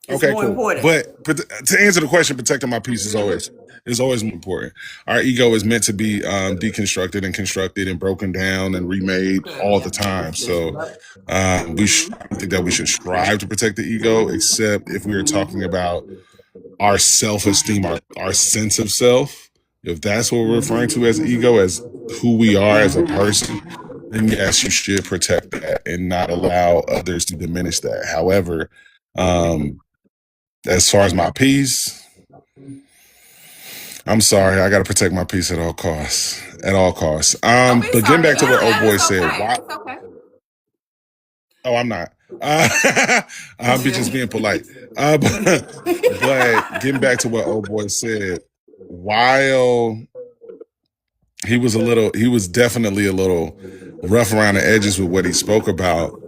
[SPEAKER 3] It's
[SPEAKER 6] Okay,
[SPEAKER 3] more
[SPEAKER 6] cool.
[SPEAKER 3] important.
[SPEAKER 6] But to answer the question, protecting my peace is always more important. Our ego is meant to be deconstructed and constructed and broken down and remade all the time. So I think that we should strive to protect the ego, except if we are talking about our self-esteem, our sense of self. If that's what we're referring to as ego, as who we are as a person, then yes, you should protect that and not allow others to diminish that. However, as far as my peace, I'm sorry, I got to protect my peace at all costs. At all costs.
[SPEAKER 2] Don't be
[SPEAKER 6] But getting back to
[SPEAKER 2] sorry.
[SPEAKER 6] what old boy
[SPEAKER 2] It's
[SPEAKER 6] said,
[SPEAKER 2] okay.
[SPEAKER 6] why?
[SPEAKER 2] It's okay.
[SPEAKER 6] Oh, I'm not. I'm just being polite. But getting back to what old boy said, while he was definitely a little rough around the edges with what he spoke about,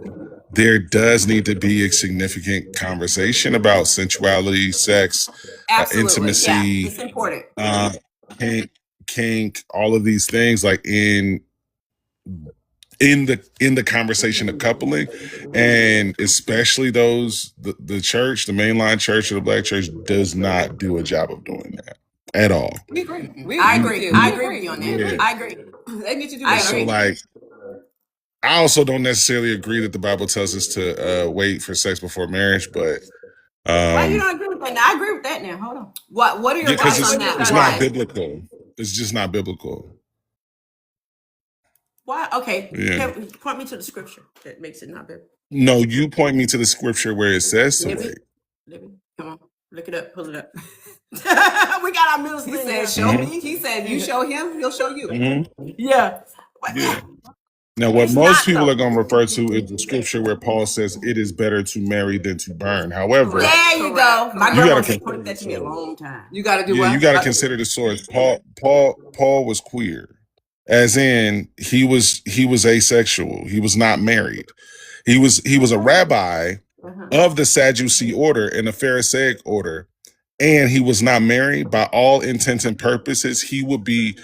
[SPEAKER 6] there does need to be a significant conversation about sensuality, sex,
[SPEAKER 2] Absolutely.
[SPEAKER 6] intimacy,
[SPEAKER 2] Yeah, it's important.
[SPEAKER 6] kink, all of these things, like in the conversation of coupling, and especially the church, the mainline church or the black church does not do a job of doing that at all.
[SPEAKER 2] We agree.
[SPEAKER 3] I agree. I agree with you on that.
[SPEAKER 6] Yeah.
[SPEAKER 3] I agree.
[SPEAKER 2] They need to do
[SPEAKER 3] I
[SPEAKER 2] better.
[SPEAKER 6] So
[SPEAKER 3] agree.
[SPEAKER 6] like I also don't necessarily agree that the Bible tells us to wait for sex before marriage, but
[SPEAKER 3] Why you don't agree with that? Now, I agree with that now. Hold on.
[SPEAKER 2] What are your
[SPEAKER 6] yeah, because
[SPEAKER 2] thoughts on
[SPEAKER 6] it's
[SPEAKER 2] that?
[SPEAKER 6] not
[SPEAKER 2] Why?
[SPEAKER 6] biblical. It's just not biblical.
[SPEAKER 3] Why? Okay.
[SPEAKER 6] Yeah.
[SPEAKER 3] Point me to the scripture that makes it not biblical.
[SPEAKER 6] No, you point me to the scripture where it says to wait.
[SPEAKER 3] Come on. Look it up. Pull it up. We got our middle
[SPEAKER 2] He
[SPEAKER 3] school.
[SPEAKER 2] said, "Show me." He said, "You show him, he'll show you."
[SPEAKER 6] Mm-hmm.
[SPEAKER 3] Yeah.
[SPEAKER 6] Yeah. Now, what
[SPEAKER 3] It's
[SPEAKER 6] most
[SPEAKER 3] not,
[SPEAKER 6] people
[SPEAKER 3] though.
[SPEAKER 6] are going to refer to is the scripture where Paul says it is better to marry than to burn. However,
[SPEAKER 3] There you go. My
[SPEAKER 6] You
[SPEAKER 3] grandma
[SPEAKER 6] gotta
[SPEAKER 3] pointed that to me a long time.
[SPEAKER 2] You got to do
[SPEAKER 6] yeah,
[SPEAKER 2] what?
[SPEAKER 6] you got to consider the source. Paul was queer, as in he was asexual. He was not married. He was a rabbi of the Sadducee order and the Pharisaic order, and he was not married. By all intents and purposes, he would be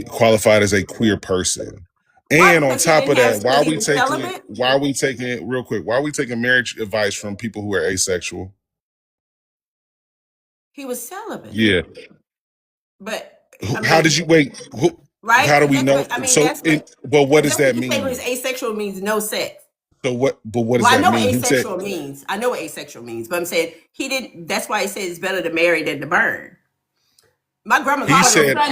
[SPEAKER 6] qualified as a queer person.
[SPEAKER 3] Why?
[SPEAKER 6] And on
[SPEAKER 3] Because he
[SPEAKER 6] top of
[SPEAKER 3] didn't have-
[SPEAKER 6] that, why are
[SPEAKER 3] he
[SPEAKER 6] we
[SPEAKER 3] was
[SPEAKER 6] taking
[SPEAKER 3] celibate?
[SPEAKER 6] why are we taking it real quick? Why are we taking marriage advice from people who are asexual?
[SPEAKER 3] He was celibate.
[SPEAKER 6] Yeah.
[SPEAKER 3] But
[SPEAKER 6] How did you wait?
[SPEAKER 3] right?
[SPEAKER 6] How do we
[SPEAKER 3] That's
[SPEAKER 6] know?
[SPEAKER 3] what- I mean,
[SPEAKER 6] So,
[SPEAKER 3] that's what-
[SPEAKER 6] well, what does that
[SPEAKER 3] You say
[SPEAKER 6] mean?
[SPEAKER 3] when it's asexual means no sex.
[SPEAKER 6] So what? But what does
[SPEAKER 3] Well, I
[SPEAKER 6] that
[SPEAKER 3] know
[SPEAKER 6] mean?
[SPEAKER 3] what
[SPEAKER 6] He said,
[SPEAKER 3] asexual means. I know what asexual means, but I'm saying he didn't. That's why he says it's better to marry than to burn. My grandma.
[SPEAKER 6] He said, no.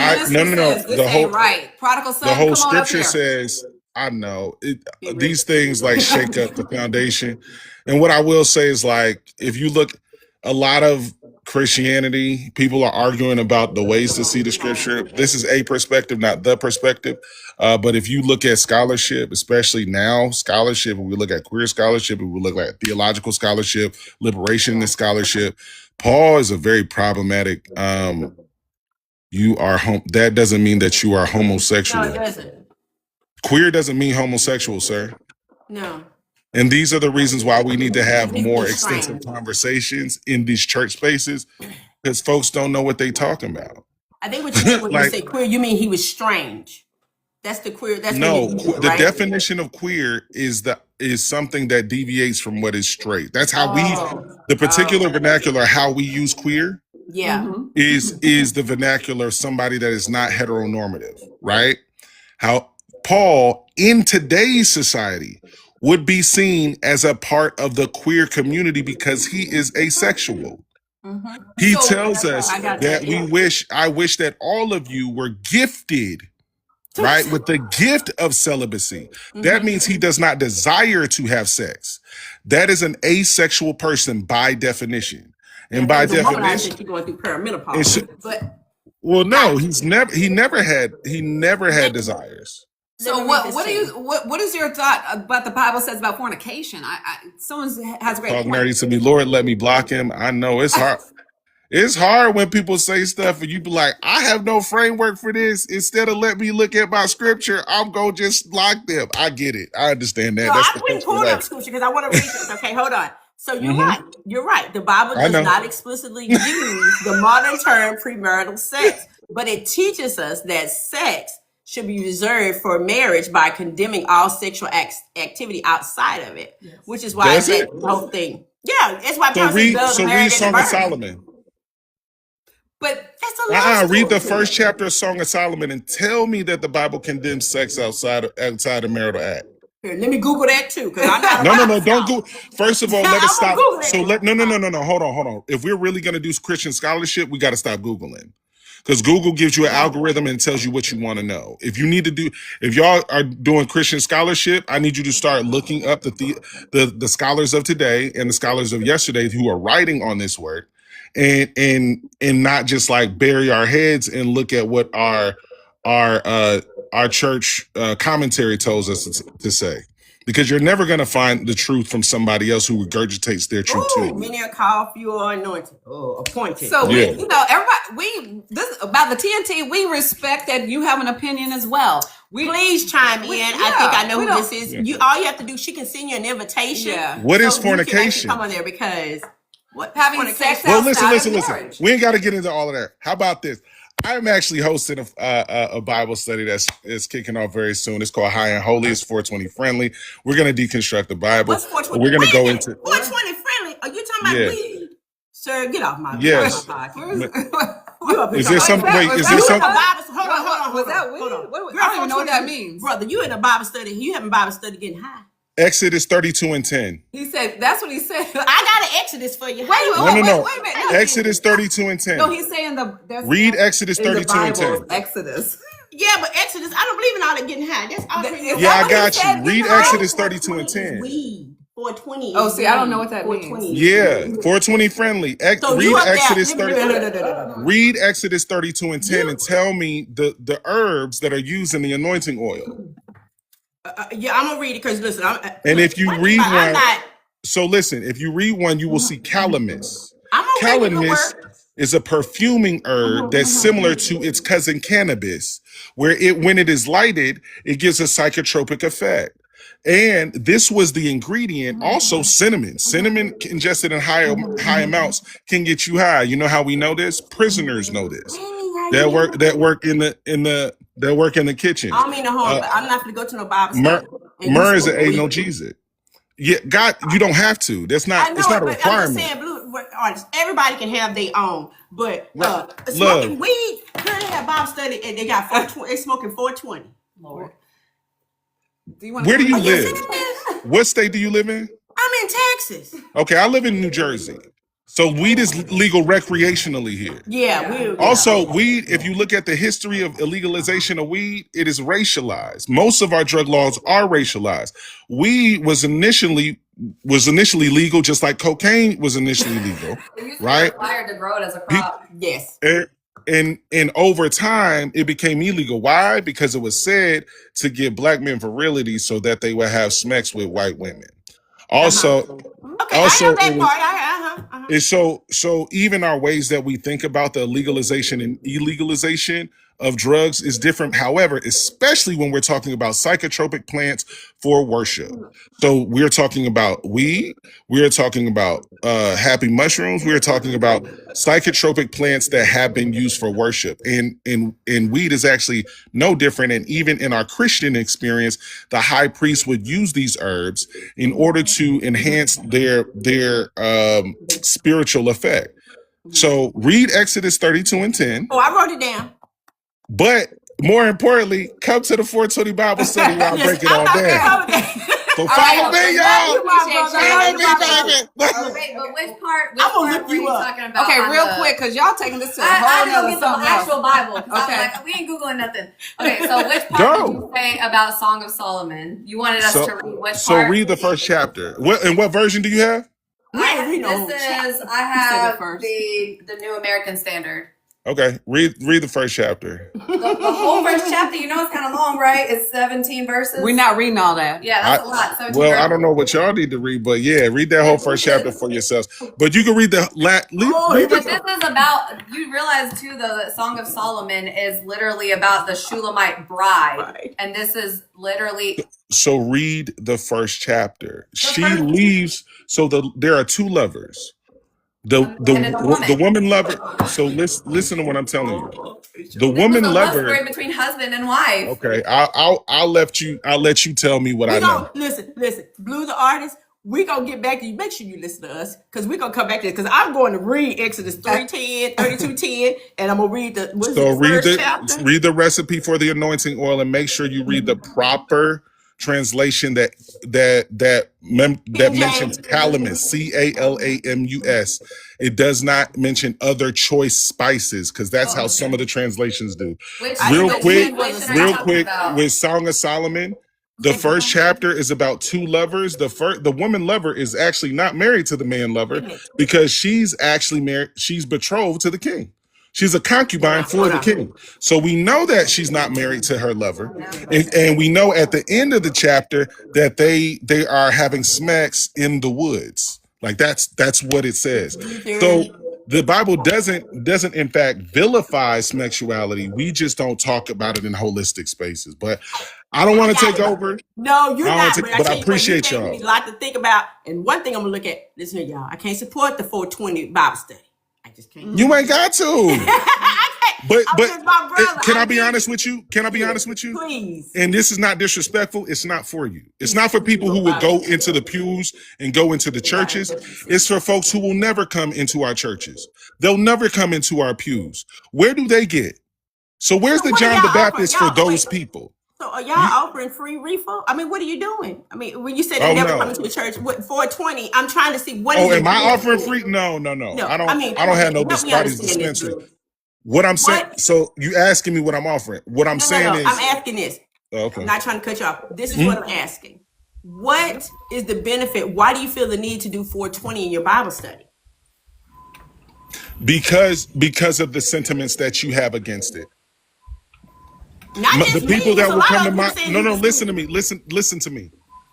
[SPEAKER 2] This
[SPEAKER 6] The whole
[SPEAKER 2] ain't right. Prodigal son,
[SPEAKER 6] the whole
[SPEAKER 2] come on up
[SPEAKER 6] scripture
[SPEAKER 2] here.
[SPEAKER 6] says, I know these things like shake up the foundation. And what I will say is, like, if you look, a lot of Christianity, people are arguing about the ways to see the scripture. This is a perspective, not the perspective. But if you look at scholarship, especially now, scholarship, when we look at queer scholarship, when we look at theological scholarship, liberationist scholarship, Paul is a very problematic. That doesn't mean that you are homosexual.
[SPEAKER 3] No, it doesn't.
[SPEAKER 6] Queer doesn't mean homosexual, sir.
[SPEAKER 3] No.
[SPEAKER 6] And these are the reasons why we need to have
[SPEAKER 3] He's
[SPEAKER 6] more
[SPEAKER 3] strange.
[SPEAKER 6] extensive conversations in these church spaces, because folks don't know what they're talking about.
[SPEAKER 3] I think what you mean when
[SPEAKER 6] Like-
[SPEAKER 3] you say queer, you mean he was strange. That's the queer. That's
[SPEAKER 6] No,
[SPEAKER 3] what you mean,
[SPEAKER 6] the
[SPEAKER 3] right?
[SPEAKER 6] definition of queer is something that deviates from what is straight. That's how the particular vernacular, how we use queer
[SPEAKER 3] Yeah.
[SPEAKER 6] is the vernacular of somebody that is not heteronormative, right? How Paul in today's society would be seen as a part of the queer community because he is asexual. He
[SPEAKER 2] So-
[SPEAKER 6] tells us
[SPEAKER 3] I got
[SPEAKER 6] that
[SPEAKER 3] that,
[SPEAKER 6] I wish that all of you were gifted, right, with the gift of celibacy. That means he does not desire to have sex. That is an asexual person by definition. And by
[SPEAKER 3] The woman, I
[SPEAKER 6] definition,
[SPEAKER 3] think you're going through perimenopause.
[SPEAKER 2] But
[SPEAKER 6] well, no, he never had desires.
[SPEAKER 2] so what is your thought about the Bible says about fornication? Someone has a great
[SPEAKER 6] Talk
[SPEAKER 2] point.
[SPEAKER 6] nerdy to me, Lord, let me block him. I know it's hard. It's hard when people say stuff and you be like, I have no framework for this. Instead of let me look at my scripture, I'm going to just block them. I get it. I understand that.
[SPEAKER 3] No,
[SPEAKER 6] That's
[SPEAKER 3] I
[SPEAKER 6] the
[SPEAKER 3] wouldn't
[SPEAKER 6] personal
[SPEAKER 3] pull
[SPEAKER 6] way.
[SPEAKER 3] up scripture because I want to read this. Okay, hold on. So you're right. You're right. The Bible
[SPEAKER 6] I
[SPEAKER 3] does
[SPEAKER 6] know.
[SPEAKER 3] not explicitly use the modern term premarital sex, but it teaches us that sex should be reserved for marriage by condemning all sexual activity outside of it, which is why
[SPEAKER 6] Does it?
[SPEAKER 3] the whole thing. Yeah, that's why
[SPEAKER 6] So
[SPEAKER 3] Paul says
[SPEAKER 6] read
[SPEAKER 3] better to marry than to
[SPEAKER 6] Song of
[SPEAKER 3] burn.
[SPEAKER 6] Solomon.
[SPEAKER 2] But
[SPEAKER 3] That's a love
[SPEAKER 6] Read the
[SPEAKER 3] story.
[SPEAKER 6] first chapter of Song of Solomon and tell me that the Bible condemns sex outside the marital act.
[SPEAKER 3] Here, let me Google that too, because I'm not.
[SPEAKER 6] No, don't go. First of all, let
[SPEAKER 3] I
[SPEAKER 6] us stop.
[SPEAKER 3] won't Google
[SPEAKER 6] So
[SPEAKER 3] it.
[SPEAKER 6] no. Hold on. If we're really gonna do Christian scholarship, we got to stop Googling, because Google gives you an algorithm and tells you what you want to know. If y'all are doing Christian scholarship, I need you to start looking up the scholars of today and the scholars of yesterday who are writing on this work, and not just like bury our heads and look at what our church commentary tells us to say, because you're never going to find the truth from somebody else who regurgitates their truth
[SPEAKER 3] Ooh,
[SPEAKER 6] too.
[SPEAKER 3] many are called, few are anointed. Oh, appointed.
[SPEAKER 2] so
[SPEAKER 6] Yeah.
[SPEAKER 2] everybody, about the TNT, we respect that you have an opinion as well.
[SPEAKER 3] Please chime in. I think I know who this is.
[SPEAKER 6] Yeah.
[SPEAKER 3] All you have to do, she can send you an invitation.
[SPEAKER 2] Yeah.
[SPEAKER 6] What is
[SPEAKER 3] you can actually
[SPEAKER 6] fornication?
[SPEAKER 3] come on there because what
[SPEAKER 2] Having
[SPEAKER 3] fornication-
[SPEAKER 2] sex
[SPEAKER 6] Well,
[SPEAKER 2] outside
[SPEAKER 6] listen.
[SPEAKER 2] of marriage.
[SPEAKER 6] We ain't got to get into all of that. How about this? I'm actually hosting a Bible study that's kicking off very soon. It's called High and Holy. It's 420 friendly. We're going to deconstruct the Bible.
[SPEAKER 3] What's 420?
[SPEAKER 6] We're going to
[SPEAKER 3] Wait a
[SPEAKER 6] go
[SPEAKER 3] minute.
[SPEAKER 6] into
[SPEAKER 3] 420 friendly. Are you talking about
[SPEAKER 6] Yeah.
[SPEAKER 3] weed? Sir, get off my
[SPEAKER 6] Yes.
[SPEAKER 3] podcast.
[SPEAKER 2] Where's-
[SPEAKER 3] You You up here
[SPEAKER 6] Is there
[SPEAKER 3] talking
[SPEAKER 6] some
[SPEAKER 3] about-
[SPEAKER 6] wait?
[SPEAKER 2] was
[SPEAKER 6] Is
[SPEAKER 2] that-
[SPEAKER 6] there
[SPEAKER 3] You in
[SPEAKER 6] some?
[SPEAKER 3] the Bible? Hold on, hold on.
[SPEAKER 2] Was that
[SPEAKER 3] hold
[SPEAKER 2] weed?
[SPEAKER 3] on.
[SPEAKER 2] What-
[SPEAKER 3] Girl,
[SPEAKER 2] I don't even know what that
[SPEAKER 3] 422.
[SPEAKER 2] means.
[SPEAKER 3] Brother, you in a Bible study. You having Bible study getting high.
[SPEAKER 6] Exodus 32:10.
[SPEAKER 2] He said, that's what he said.
[SPEAKER 3] I got an Exodus for you.
[SPEAKER 2] Wait a
[SPEAKER 6] No,
[SPEAKER 2] minute,
[SPEAKER 6] no, no.
[SPEAKER 2] wait a minute. No,
[SPEAKER 6] Exodus 32:10.
[SPEAKER 2] No, he's saying that's
[SPEAKER 6] Read Exodus
[SPEAKER 2] in the
[SPEAKER 6] 32 and
[SPEAKER 2] Bible,
[SPEAKER 6] 10.
[SPEAKER 2] Exodus.
[SPEAKER 3] Yeah, but Exodus, I don't believe in all that getting high. That's all.
[SPEAKER 2] Is
[SPEAKER 6] Yeah,
[SPEAKER 2] that
[SPEAKER 6] I
[SPEAKER 2] what he
[SPEAKER 6] got
[SPEAKER 2] said,
[SPEAKER 6] you. Read
[SPEAKER 2] getting high?
[SPEAKER 6] Exodus 32 and
[SPEAKER 3] 420 is
[SPEAKER 6] 10.
[SPEAKER 3] weed. 420.
[SPEAKER 2] Oh,
[SPEAKER 3] is
[SPEAKER 2] see, I don't know
[SPEAKER 3] weed.
[SPEAKER 2] what that
[SPEAKER 3] 420
[SPEAKER 2] means.
[SPEAKER 3] is
[SPEAKER 6] Yeah,
[SPEAKER 3] weed.
[SPEAKER 6] 420 friendly.
[SPEAKER 3] So
[SPEAKER 6] Read
[SPEAKER 3] you up there?
[SPEAKER 6] Exodus
[SPEAKER 3] No,
[SPEAKER 6] 30.
[SPEAKER 3] no, no, no, no, no.
[SPEAKER 6] Read Exodus 32 and 10 and tell me the herbs that are used in the anointing oil.
[SPEAKER 3] Yeah, I'm gonna read it because listen,
[SPEAKER 6] And if you read
[SPEAKER 3] I'm
[SPEAKER 6] one,
[SPEAKER 3] not.
[SPEAKER 6] so listen, if you read one, you will see calamus.
[SPEAKER 3] I'm gonna read the
[SPEAKER 6] Calamus
[SPEAKER 3] word.
[SPEAKER 6] is a perfuming herb that's similar to its cousin cannabis, where when it is lighted, it gives a psychotropic effect. And this was the ingredient. Also, cinnamon. Cinnamon ingested in high amounts can get you high. You know how we know this? Prisoners know this. That work in the kitchen.
[SPEAKER 3] I don't mean to harm, but I'm not gonna go to no Bible
[SPEAKER 6] Myrrh,
[SPEAKER 3] study. And
[SPEAKER 6] myrrh
[SPEAKER 3] you
[SPEAKER 6] is an
[SPEAKER 3] smoke weed.
[SPEAKER 6] analgesic. Yeah, God, you don't have to. That's
[SPEAKER 3] I
[SPEAKER 6] not.
[SPEAKER 3] know
[SPEAKER 6] It's not
[SPEAKER 3] it,
[SPEAKER 6] a
[SPEAKER 3] but I'm just
[SPEAKER 6] requirement.
[SPEAKER 3] saying, blue artists. Everybody can have their own, but
[SPEAKER 6] Love.
[SPEAKER 3] smoking weed. Girl, they have Bible study and they got 420. They smoking 420.
[SPEAKER 1] Lord.
[SPEAKER 2] Do you want
[SPEAKER 6] Where do you
[SPEAKER 3] Are you
[SPEAKER 6] live?
[SPEAKER 3] serious?
[SPEAKER 6] What state do you live in?
[SPEAKER 3] I'm in Texas.
[SPEAKER 6] Okay, I live in New Jersey. So weed is legal recreationally here.
[SPEAKER 3] Yeah, we.
[SPEAKER 6] Also, weed, if you look at the history of illegalization of weed, it is racialized. Most of our drug laws are racialized. Weed was initially legal, just like cocaine was initially legal,
[SPEAKER 1] It used to be
[SPEAKER 6] right?
[SPEAKER 1] required to grow it as a crop.
[SPEAKER 3] Yes.
[SPEAKER 6] And over time, it became illegal. Why? Because it was said to give black men virility so that they would have sex with white women. Also,
[SPEAKER 3] Okay,
[SPEAKER 6] Also,
[SPEAKER 3] I have that
[SPEAKER 6] it was-
[SPEAKER 3] part.
[SPEAKER 6] it's so even our ways that we think about the legalization and illegalization of drugs is different. However, especially when we're talking about psychotropic plants for worship. So we're talking about weed, we're talking about happy mushrooms, we're talking about psychotropic plants that have been used for worship. And weed is actually no different. And even in our Christian experience, the high priest would use these herbs in order to enhance their spiritual effect. So read Exodus 32 and 10.
[SPEAKER 3] Oh, I wrote it down.
[SPEAKER 6] But more importantly, come to the 420 Bible study where I break it all down. So follow me, y'all. Follow me, baby.
[SPEAKER 1] Wait, but which part
[SPEAKER 3] I'm gonna
[SPEAKER 1] were
[SPEAKER 3] look you
[SPEAKER 1] you
[SPEAKER 3] up.
[SPEAKER 1] talking about?
[SPEAKER 2] Okay,
[SPEAKER 1] on
[SPEAKER 2] real
[SPEAKER 1] the-
[SPEAKER 2] quick, because y'all taking this to a
[SPEAKER 1] I
[SPEAKER 2] whole
[SPEAKER 1] had to go
[SPEAKER 2] nother
[SPEAKER 1] get the
[SPEAKER 2] something else.
[SPEAKER 1] actual Bible. 'Cause I
[SPEAKER 2] Okay.
[SPEAKER 1] was like, we ain't Googling nothing. Okay, so which part
[SPEAKER 6] Go.
[SPEAKER 1] did you say about Song of Solomon? You wanted us to read which
[SPEAKER 6] So
[SPEAKER 1] part?
[SPEAKER 6] read the first chapter. What version do you have?
[SPEAKER 1] This is, I
[SPEAKER 2] it
[SPEAKER 1] have
[SPEAKER 2] first.
[SPEAKER 1] the New American Standard.
[SPEAKER 6] Okay, read the first chapter.
[SPEAKER 1] The whole first chapter, you know it's kind of long, right? It's 17 verses.
[SPEAKER 2] We're not reading all that.
[SPEAKER 1] Yeah, that's a lot. 17
[SPEAKER 6] Well,
[SPEAKER 1] verses.
[SPEAKER 6] I don't know what y'all need to read, but yeah, read that whole first chapter for yourselves. But you can read the
[SPEAKER 1] But this is about, you realize too, the Song of Solomon is literally about the Shulamite bride.
[SPEAKER 3] Right.
[SPEAKER 1] And this is literally,
[SPEAKER 6] So read the first chapter. She
[SPEAKER 1] first-
[SPEAKER 6] leaves. So there are two lovers.
[SPEAKER 1] And then a woman.
[SPEAKER 6] The woman lover. So listen to what I'm telling you. The
[SPEAKER 1] this
[SPEAKER 6] woman
[SPEAKER 1] is a love story
[SPEAKER 6] lover.
[SPEAKER 1] between husband and wife.
[SPEAKER 6] Okay, I'll let you tell me what I know.
[SPEAKER 3] Listen. Blue the artist. We gonna get back to you. Make sure you listen to us because we gonna come back to this. Because I'm going to read Exodus 3:10, 32:10, and I'm gonna read the
[SPEAKER 6] So
[SPEAKER 3] first chapter.
[SPEAKER 6] read the recipe for the anointing oil and make sure you read the proper translation that mentions calamus, Calamus. It does not mention other choice spices because that's how some of the translations do.
[SPEAKER 1] Which,
[SPEAKER 6] Real
[SPEAKER 1] which
[SPEAKER 6] quick,
[SPEAKER 1] translation are you
[SPEAKER 6] real
[SPEAKER 1] talking
[SPEAKER 6] quick,
[SPEAKER 1] about?
[SPEAKER 6] with Song of Solomon, the first chapter is about two lovers. The woman lover is actually not married to the man lover because she's actually married. She's betrothed to the king. She's a concubine for the king. So we know that she's not married to her lover. And we know at the end of the chapter that they are having smacks in the woods. Like that's what it says. So the Bible doesn't in fact vilify sexuality. We just don't talk about it in holistic spaces. But I don't want to take over.
[SPEAKER 3] No, you're
[SPEAKER 6] I don't
[SPEAKER 3] not.
[SPEAKER 6] take-
[SPEAKER 3] But
[SPEAKER 6] but I
[SPEAKER 3] tell you what,
[SPEAKER 6] appreciate
[SPEAKER 3] you gave
[SPEAKER 6] y'all.
[SPEAKER 3] me a lot to think about. And one thing I'm gonna look at. Listen here, y'all. I can't support the 420 Bible study. I just can't.
[SPEAKER 6] You ain't got to.
[SPEAKER 3] I can't.
[SPEAKER 6] But
[SPEAKER 3] my brother.
[SPEAKER 6] can I be honest with you? Can I be honest with you?
[SPEAKER 3] Please.
[SPEAKER 6] And this is not disrespectful. It's not for you. It's not for people who would go into the pews and go into the churches. It's for folks who will never come into our churches. They'll never come into our pews. Where do they get? So where's
[SPEAKER 3] So
[SPEAKER 6] the
[SPEAKER 3] what are
[SPEAKER 6] John the
[SPEAKER 3] y'all
[SPEAKER 6] Baptist for
[SPEAKER 3] offering?
[SPEAKER 6] those
[SPEAKER 3] Wait.
[SPEAKER 6] people?
[SPEAKER 3] So are y'all offering free refill? I mean, what are you doing? I mean, when you said they never come to a church, what 420? I'm trying to see what is.
[SPEAKER 6] Oh, am I offering free? No.
[SPEAKER 3] No,
[SPEAKER 6] I don't.
[SPEAKER 3] I mean,
[SPEAKER 6] I don't have no
[SPEAKER 3] help me
[SPEAKER 6] body's
[SPEAKER 3] understand this,
[SPEAKER 6] dispensary.
[SPEAKER 3] Blue.
[SPEAKER 6] What I'm saying.
[SPEAKER 3] What?
[SPEAKER 6] So you asking me what I'm offering? What I'm saying is.
[SPEAKER 3] I'm asking this.
[SPEAKER 6] Okay.
[SPEAKER 3] I'm not trying to cut you off. This is what I'm asking. What is the benefit? Why do you feel the need to do 420 in your Bible study?
[SPEAKER 6] Because of the sentiments that you have against it.
[SPEAKER 3] Not just
[SPEAKER 6] The people
[SPEAKER 3] me.
[SPEAKER 6] that
[SPEAKER 3] There's a
[SPEAKER 6] will
[SPEAKER 3] lot
[SPEAKER 6] come to
[SPEAKER 3] of
[SPEAKER 6] my
[SPEAKER 3] people saying
[SPEAKER 6] no,
[SPEAKER 3] this
[SPEAKER 6] listen
[SPEAKER 3] too.
[SPEAKER 6] to me. Listen to me.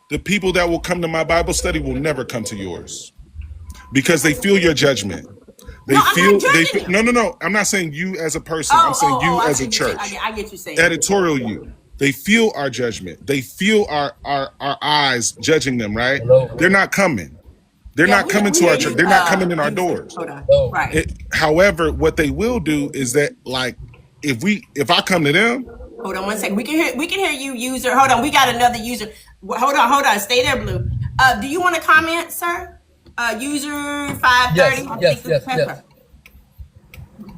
[SPEAKER 6] The people that will come to my Bible study will never come to yours because they feel your judgment. They
[SPEAKER 3] No, I'm
[SPEAKER 6] feel
[SPEAKER 3] not judging you.
[SPEAKER 6] no. I'm not saying you as a person. I'm saying you
[SPEAKER 3] I
[SPEAKER 6] as
[SPEAKER 3] see
[SPEAKER 6] a
[SPEAKER 3] what you're saying.
[SPEAKER 6] church.
[SPEAKER 3] I get you saying.
[SPEAKER 6] Editorial you. They feel our judgment. They feel our eyes judging them, right? They're not coming. They're
[SPEAKER 3] Yeah,
[SPEAKER 6] not coming to our church. They're not coming in our doors.
[SPEAKER 3] Hold on. Right.
[SPEAKER 6] However, what they will do is that, like, if I come to them,
[SPEAKER 3] Hold on one second. We can hear you, user. Hold on. We got another user. Hold on. Stay there, Blue. Do you want to comment, sir? User 530.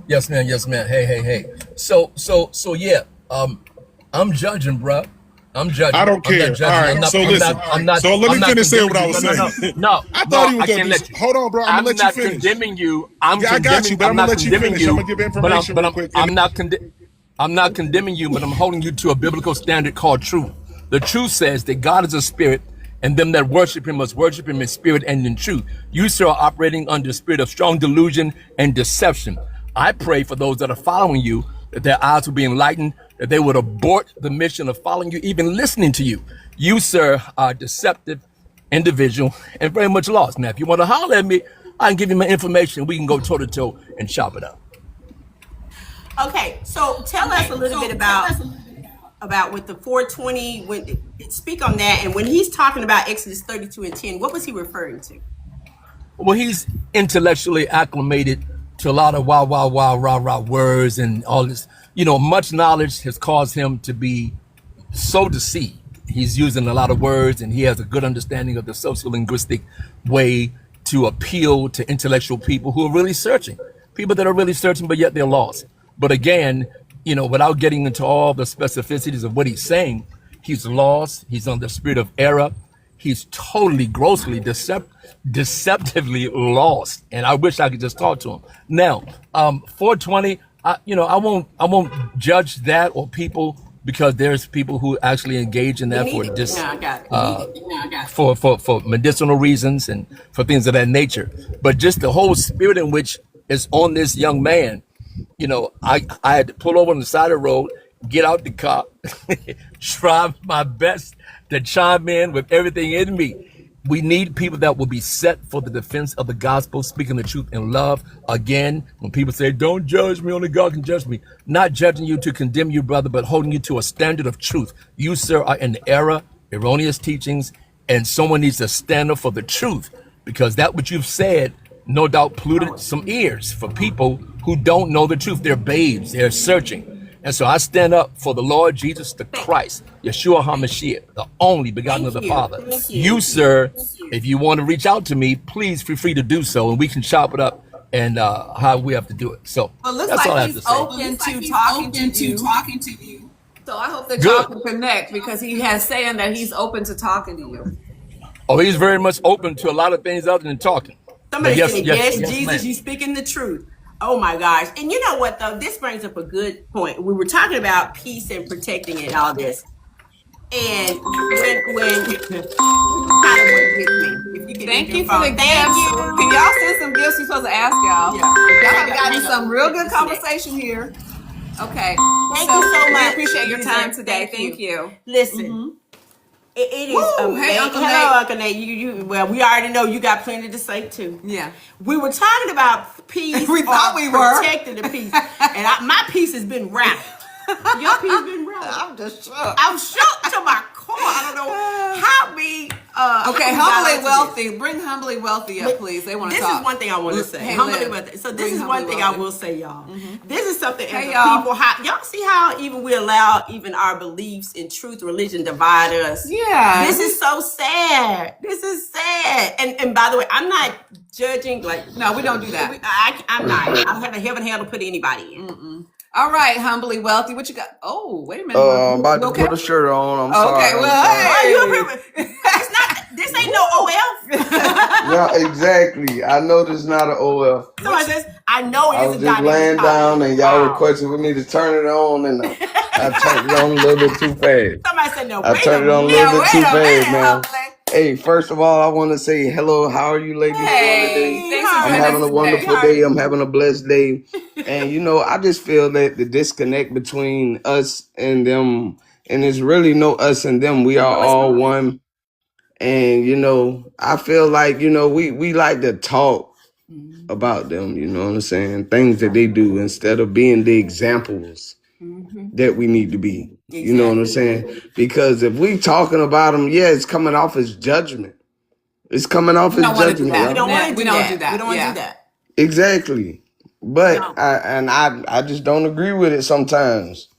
[SPEAKER 7] Yes, ma'am. Hey. So yeah. I'm judging, bro. I'm judging.
[SPEAKER 6] I don't care. All right. So listen. So let me finish saying what I was saying.
[SPEAKER 7] No.
[SPEAKER 6] I thought he was
[SPEAKER 7] I
[SPEAKER 6] going
[SPEAKER 7] can't
[SPEAKER 6] to
[SPEAKER 7] let you.
[SPEAKER 6] Hold on, bro. I'm going to let you finish.
[SPEAKER 7] I'm not condemning you.
[SPEAKER 6] I got you, but I'm going to let you finish. I'm going to give information real quick.
[SPEAKER 7] I'm not condemning you, but I'm holding you to a biblical standard called truth. The truth says that God is a spirit, and them that worship him must worship him in spirit and in truth. You, sir, are operating under a spirit of strong delusion and deception. I pray for those that are following you, that their eyes will be enlightened, that they would abort the mission of following you, even listening to you. You, sir, are a deceptive individual and very much lost. Now, if you want to holler at me, I can give you my information. We can go toe to toe and chop it up.
[SPEAKER 3] Okay, so tell us a little bit about with the 420. Speak on that, and when he's talking about Exodus 32:10, what was he referring to?
[SPEAKER 7] Well, he's intellectually acclimated to a lot of wow, rah words and all this. Much knowledge has caused him to be so deceived. He's using a lot of words, and he has a good understanding of the sociolinguistic way to appeal to intellectual people who are really searching. People that are really searching, but yet they're lost. But again, without getting into all the specificities of what he's saying, he's lost. He's on the spirit of error. He's totally, grossly, deceptively lost. And I wish I could just talk to him. Now, 420, I won't judge that or people, because there's people who actually engage in that for medicinal reasons and for things of that nature. But just the whole spirit in which is on this young man, I had to pull over on the side of the road, get out the car, try my best to chime in with everything in me. We need people that will be set for the defense of the gospel, speaking the truth in love. Again, when people say, don't judge me, only God can judge me. Not judging you to condemn you, brother, but holding you to a standard of truth. You, sir, are in error, erroneous teachings, and someone needs to stand up for the truth, because that what you've said, no doubt, polluted some ears for people who don't know the truth. They're babes, they're searching. And so I stand up for the Lord Jesus the Christ, Yeshua HaMashiach, the only begotten of the Father. You, sir, if you want to reach out to me, please feel free to do so, and we can chop it up and how we have to do it. So
[SPEAKER 2] Well, it looks
[SPEAKER 7] that's all I
[SPEAKER 2] like
[SPEAKER 7] have to
[SPEAKER 2] he's
[SPEAKER 7] say.
[SPEAKER 2] open to talking to you. So I hope that y'all can connect, because he has saying that he's open to talking to you.
[SPEAKER 7] Oh, he's very much open to a lot of things other than talking.
[SPEAKER 3] Somebody said, yes, Jesus,
[SPEAKER 7] ma'am.
[SPEAKER 3] you speaking the truth. Oh my gosh. And you know what though? This brings up a good point. We were talking about peace and protecting and all this. And when kind of what gets me. If you can
[SPEAKER 2] Thank
[SPEAKER 3] get
[SPEAKER 2] you
[SPEAKER 3] your
[SPEAKER 2] for the
[SPEAKER 3] phone.
[SPEAKER 2] gifts.
[SPEAKER 3] Thank you.
[SPEAKER 2] Can y'all send some gifts? We're supposed to ask y'all.
[SPEAKER 3] Yeah.
[SPEAKER 2] Y'all have gotten some real good conversation here. Okay.
[SPEAKER 3] Thank you so much.
[SPEAKER 2] We appreciate your time
[SPEAKER 3] User.
[SPEAKER 2] today. Thank you.
[SPEAKER 3] Listen. It is
[SPEAKER 2] Woo!
[SPEAKER 3] amazing.
[SPEAKER 2] Hey, Uncle
[SPEAKER 3] Hello,
[SPEAKER 2] Nate.
[SPEAKER 3] Uncle Nate. Well, we already know you got plenty to say too.
[SPEAKER 2] Yeah.
[SPEAKER 3] We were talking about peace.
[SPEAKER 2] We thought we were.
[SPEAKER 3] Protecting the peace. And my peace has been rattled. Your peace been rattled.
[SPEAKER 2] I'm just shook.
[SPEAKER 3] I'm shook to my core. I don't know how me.
[SPEAKER 2] Okay,
[SPEAKER 3] we got
[SPEAKER 2] humbly
[SPEAKER 3] onto
[SPEAKER 2] wealthy. Bring humbly wealthy up,
[SPEAKER 3] But
[SPEAKER 2] please. They want to
[SPEAKER 3] this
[SPEAKER 2] talk.
[SPEAKER 3] is one thing I want to say.
[SPEAKER 2] Hey,
[SPEAKER 3] Humbly
[SPEAKER 2] Liv,
[SPEAKER 3] wealthy. So this
[SPEAKER 2] bring
[SPEAKER 3] is
[SPEAKER 2] humbly
[SPEAKER 3] one thing
[SPEAKER 2] wealthy.
[SPEAKER 3] I will say, y'all. This is something as
[SPEAKER 2] Hey,
[SPEAKER 3] a
[SPEAKER 2] y'all.
[SPEAKER 3] people. Y'all see how even we allow even our beliefs in truth, religion divide us.
[SPEAKER 2] Yeah.
[SPEAKER 3] This is so sad. This is sad. And by the way, I'm not judging. Like,
[SPEAKER 2] No, we don't do that.
[SPEAKER 3] I'm not. I have a heaven hell to put anybody in.
[SPEAKER 2] All right, humbly wealthy. What you got? Oh, wait a minute.
[SPEAKER 8] I'm about to
[SPEAKER 2] Okay.
[SPEAKER 8] put a shirt on. I'm sorry.
[SPEAKER 2] Okay, well,
[SPEAKER 8] I'm sorry.
[SPEAKER 3] Why
[SPEAKER 2] hey.
[SPEAKER 3] you remember? It's not. This ain't no OF.
[SPEAKER 8] Yeah, exactly. I know this is not an OF.
[SPEAKER 3] Somebody says, I know
[SPEAKER 8] I
[SPEAKER 3] it
[SPEAKER 8] was
[SPEAKER 3] is a
[SPEAKER 8] just
[SPEAKER 3] dynamic
[SPEAKER 8] laying down and y'all
[SPEAKER 3] Wow.
[SPEAKER 8] requested for me to turn it on, and I turned it on a little bit too fast.
[SPEAKER 3] Somebody said, no,
[SPEAKER 8] I
[SPEAKER 3] wait
[SPEAKER 8] turned it
[SPEAKER 3] a
[SPEAKER 8] on a
[SPEAKER 3] minute.
[SPEAKER 8] little bit too fast,
[SPEAKER 2] minute,
[SPEAKER 8] man.
[SPEAKER 2] humbly.
[SPEAKER 8] Hey, first of all, I want to say hello. How are you ladies doing today?
[SPEAKER 2] Hey, thanks for
[SPEAKER 8] I'm
[SPEAKER 2] joining
[SPEAKER 8] having
[SPEAKER 2] us
[SPEAKER 8] a wonderful
[SPEAKER 2] today.
[SPEAKER 8] day. I'm having a blessed day. And, I just feel that the disconnect between us and them, and it's really no us and them. We are all one. And, I feel like, we like to talk about them, you know what I'm saying? Things that they do instead of being the examples that we need to be. You know what I'm saying? Because if we talking about them, yeah, it's coming off as judgment. It's coming off
[SPEAKER 2] We
[SPEAKER 8] as
[SPEAKER 2] don't want to do
[SPEAKER 8] judgment.
[SPEAKER 2] that.
[SPEAKER 3] We don't want to
[SPEAKER 2] We
[SPEAKER 3] do
[SPEAKER 2] don't
[SPEAKER 3] that.
[SPEAKER 2] do that.
[SPEAKER 3] We don't want to
[SPEAKER 2] Yeah.
[SPEAKER 3] do that.
[SPEAKER 8] Exactly. But
[SPEAKER 3] No.
[SPEAKER 8] I just don't agree with it sometimes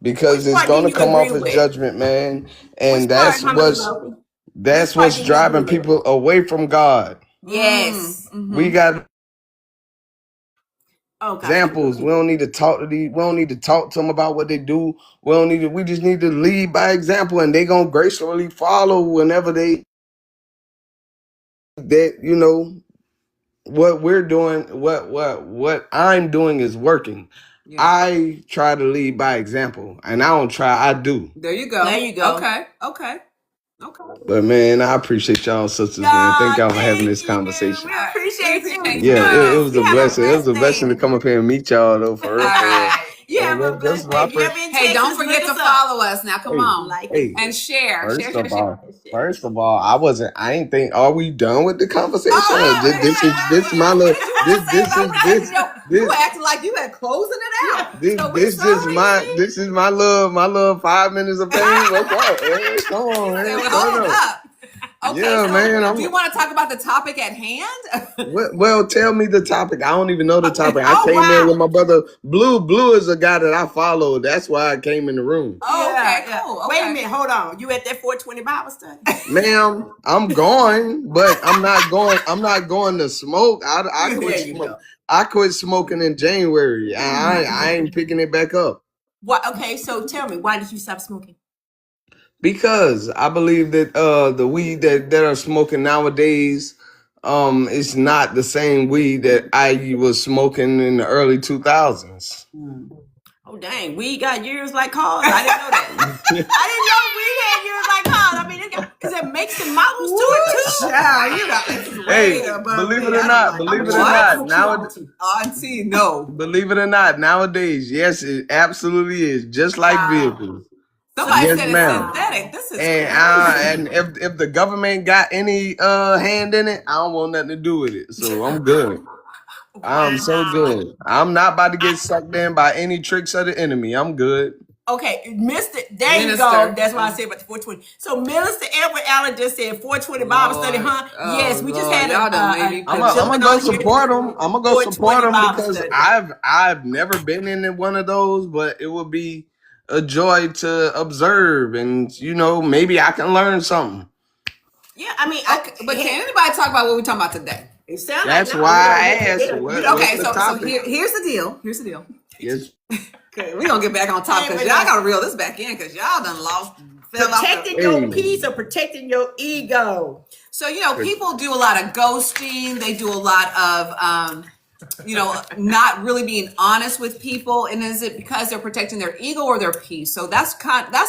[SPEAKER 8] because
[SPEAKER 3] Which
[SPEAKER 8] it's
[SPEAKER 3] part do
[SPEAKER 8] gonna
[SPEAKER 3] you
[SPEAKER 8] come
[SPEAKER 3] agree
[SPEAKER 8] off as
[SPEAKER 3] with?
[SPEAKER 8] judgment, man. And
[SPEAKER 3] Which part,
[SPEAKER 8] that's
[SPEAKER 3] Which part
[SPEAKER 8] what's
[SPEAKER 3] do you
[SPEAKER 8] driving
[SPEAKER 3] agree with?
[SPEAKER 8] people away from God.
[SPEAKER 3] Yes.
[SPEAKER 8] We got
[SPEAKER 3] Oh, gosh.
[SPEAKER 8] examples. We don't need to talk to these. We don't need to talk to them about what they do. We just need to lead by example, and they gonna gracefully follow whenever what we're doing, what I'm doing is working.
[SPEAKER 2] Yeah.
[SPEAKER 8] I try to lead by example, and I don't try. I do.
[SPEAKER 2] There you go.
[SPEAKER 3] There you go.
[SPEAKER 2] Okay.
[SPEAKER 8] But man, I appreciate y'all sisters, man. Thank y'all for having this conversation.
[SPEAKER 3] We appreciate you.
[SPEAKER 8] Yeah, it was
[SPEAKER 3] You
[SPEAKER 8] a
[SPEAKER 3] have
[SPEAKER 8] blessing. It was a
[SPEAKER 3] blessed
[SPEAKER 8] blessing to
[SPEAKER 3] day.
[SPEAKER 8] come up here and meet y'all though, for real.
[SPEAKER 2] All
[SPEAKER 8] For real.
[SPEAKER 2] right.
[SPEAKER 3] You have a
[SPEAKER 8] That's
[SPEAKER 3] blessed
[SPEAKER 8] my
[SPEAKER 3] day. If you ever in
[SPEAKER 2] Hey, don't
[SPEAKER 3] Texas,
[SPEAKER 2] forget
[SPEAKER 3] look
[SPEAKER 2] to
[SPEAKER 3] us up.
[SPEAKER 2] folloh us. Now, come on.
[SPEAKER 3] Like
[SPEAKER 8] Hey,
[SPEAKER 2] And share.
[SPEAKER 8] First of all, I ain't think. Are we done with the conversation?
[SPEAKER 2] Oh,
[SPEAKER 8] This is my little.
[SPEAKER 2] You were acting like you had closing it out.
[SPEAKER 8] This is my little 5 minutes of fame. What's up? Hey, come on, man.
[SPEAKER 2] Well,
[SPEAKER 8] Turn
[SPEAKER 2] hold
[SPEAKER 8] up.
[SPEAKER 2] up. Okay,
[SPEAKER 8] Yeah,
[SPEAKER 2] so
[SPEAKER 8] man,
[SPEAKER 2] do you want to talk about the topic at hand?
[SPEAKER 8] Well, tell me the topic. I don't even know the topic. I
[SPEAKER 3] Oh,
[SPEAKER 8] came in
[SPEAKER 3] wow.
[SPEAKER 8] with my brother. Blue is a guy that I follow. That's why I came in the room.
[SPEAKER 2] Oh, okay,
[SPEAKER 3] Yeah.
[SPEAKER 2] cool.
[SPEAKER 3] Wait
[SPEAKER 2] Okay.
[SPEAKER 3] a minute. Hold on. You at that 420 Bible study?
[SPEAKER 8] Ma'am, I'm going, but I'm not going. I'm not going to smoke. I
[SPEAKER 3] There
[SPEAKER 8] quit
[SPEAKER 3] you
[SPEAKER 8] smoking.
[SPEAKER 3] go.
[SPEAKER 8] I quit smoking in January. I ain't picking it back up
[SPEAKER 3] What? Okay, so tell me, why did you stop smoking?
[SPEAKER 8] because I believe that the weed that are smoking nowadays is not the same weed that I was smoking in the early 2000s.
[SPEAKER 3] Oh, dang. We got years like cars. I didn't know that. I didn't know we had years like cars. I mean, because it makes the models to it, too.
[SPEAKER 2] Child, this is
[SPEAKER 8] Hey,
[SPEAKER 2] way above
[SPEAKER 8] believe
[SPEAKER 2] me.
[SPEAKER 8] it or
[SPEAKER 2] I
[SPEAKER 8] not,
[SPEAKER 2] don't like
[SPEAKER 8] believe it or
[SPEAKER 2] what?
[SPEAKER 8] not, nowadays.
[SPEAKER 2] Auntie, no.
[SPEAKER 8] Believe it or not, nowadays, yes, it absolutely is. Just like vehicles.
[SPEAKER 2] Somebody
[SPEAKER 8] Yes,
[SPEAKER 2] said it's
[SPEAKER 8] ma'am.
[SPEAKER 2] synthetic. This is
[SPEAKER 8] And
[SPEAKER 2] crazy.
[SPEAKER 8] and if the government got any hand in it, I don't want nothing to do with it. So I'm good. I'm so good. I'm not about to get sucked in by any tricks of the enemy. I'm good.
[SPEAKER 3] Okay, there you
[SPEAKER 2] Minister.
[SPEAKER 3] go. That's what I said about the 420. So Minister Edward Allen just said 420 Bible study, huh?
[SPEAKER 2] Oh,
[SPEAKER 3] yes, we just
[SPEAKER 2] Lord.
[SPEAKER 3] had
[SPEAKER 2] Y'all done made me
[SPEAKER 8] I'm gonna go support them. I'm gonna go
[SPEAKER 3] 420
[SPEAKER 8] support them
[SPEAKER 3] Bible
[SPEAKER 8] because
[SPEAKER 3] study.
[SPEAKER 8] I've never been in one of those, but it would be a joy to observe, and maybe I can learn something.
[SPEAKER 3] Yeah, I mean,
[SPEAKER 2] But can anybody talk about what we're talking about today?
[SPEAKER 3] It sounds
[SPEAKER 8] That's
[SPEAKER 3] like
[SPEAKER 8] why I asked. What's
[SPEAKER 2] Okay,
[SPEAKER 8] the
[SPEAKER 2] so
[SPEAKER 8] topic?
[SPEAKER 2] here's the deal. Here's the deal.
[SPEAKER 8] Yes.
[SPEAKER 2] Okay, we're gonna get back on top because y'all gotta reel this back in because y'all done fell off
[SPEAKER 3] protecting your peace or protecting your ego.
[SPEAKER 2] So people do a lot of ghosting. They do a lot of not really being honest with people. And is it because they're protecting their ego or their peace? So that's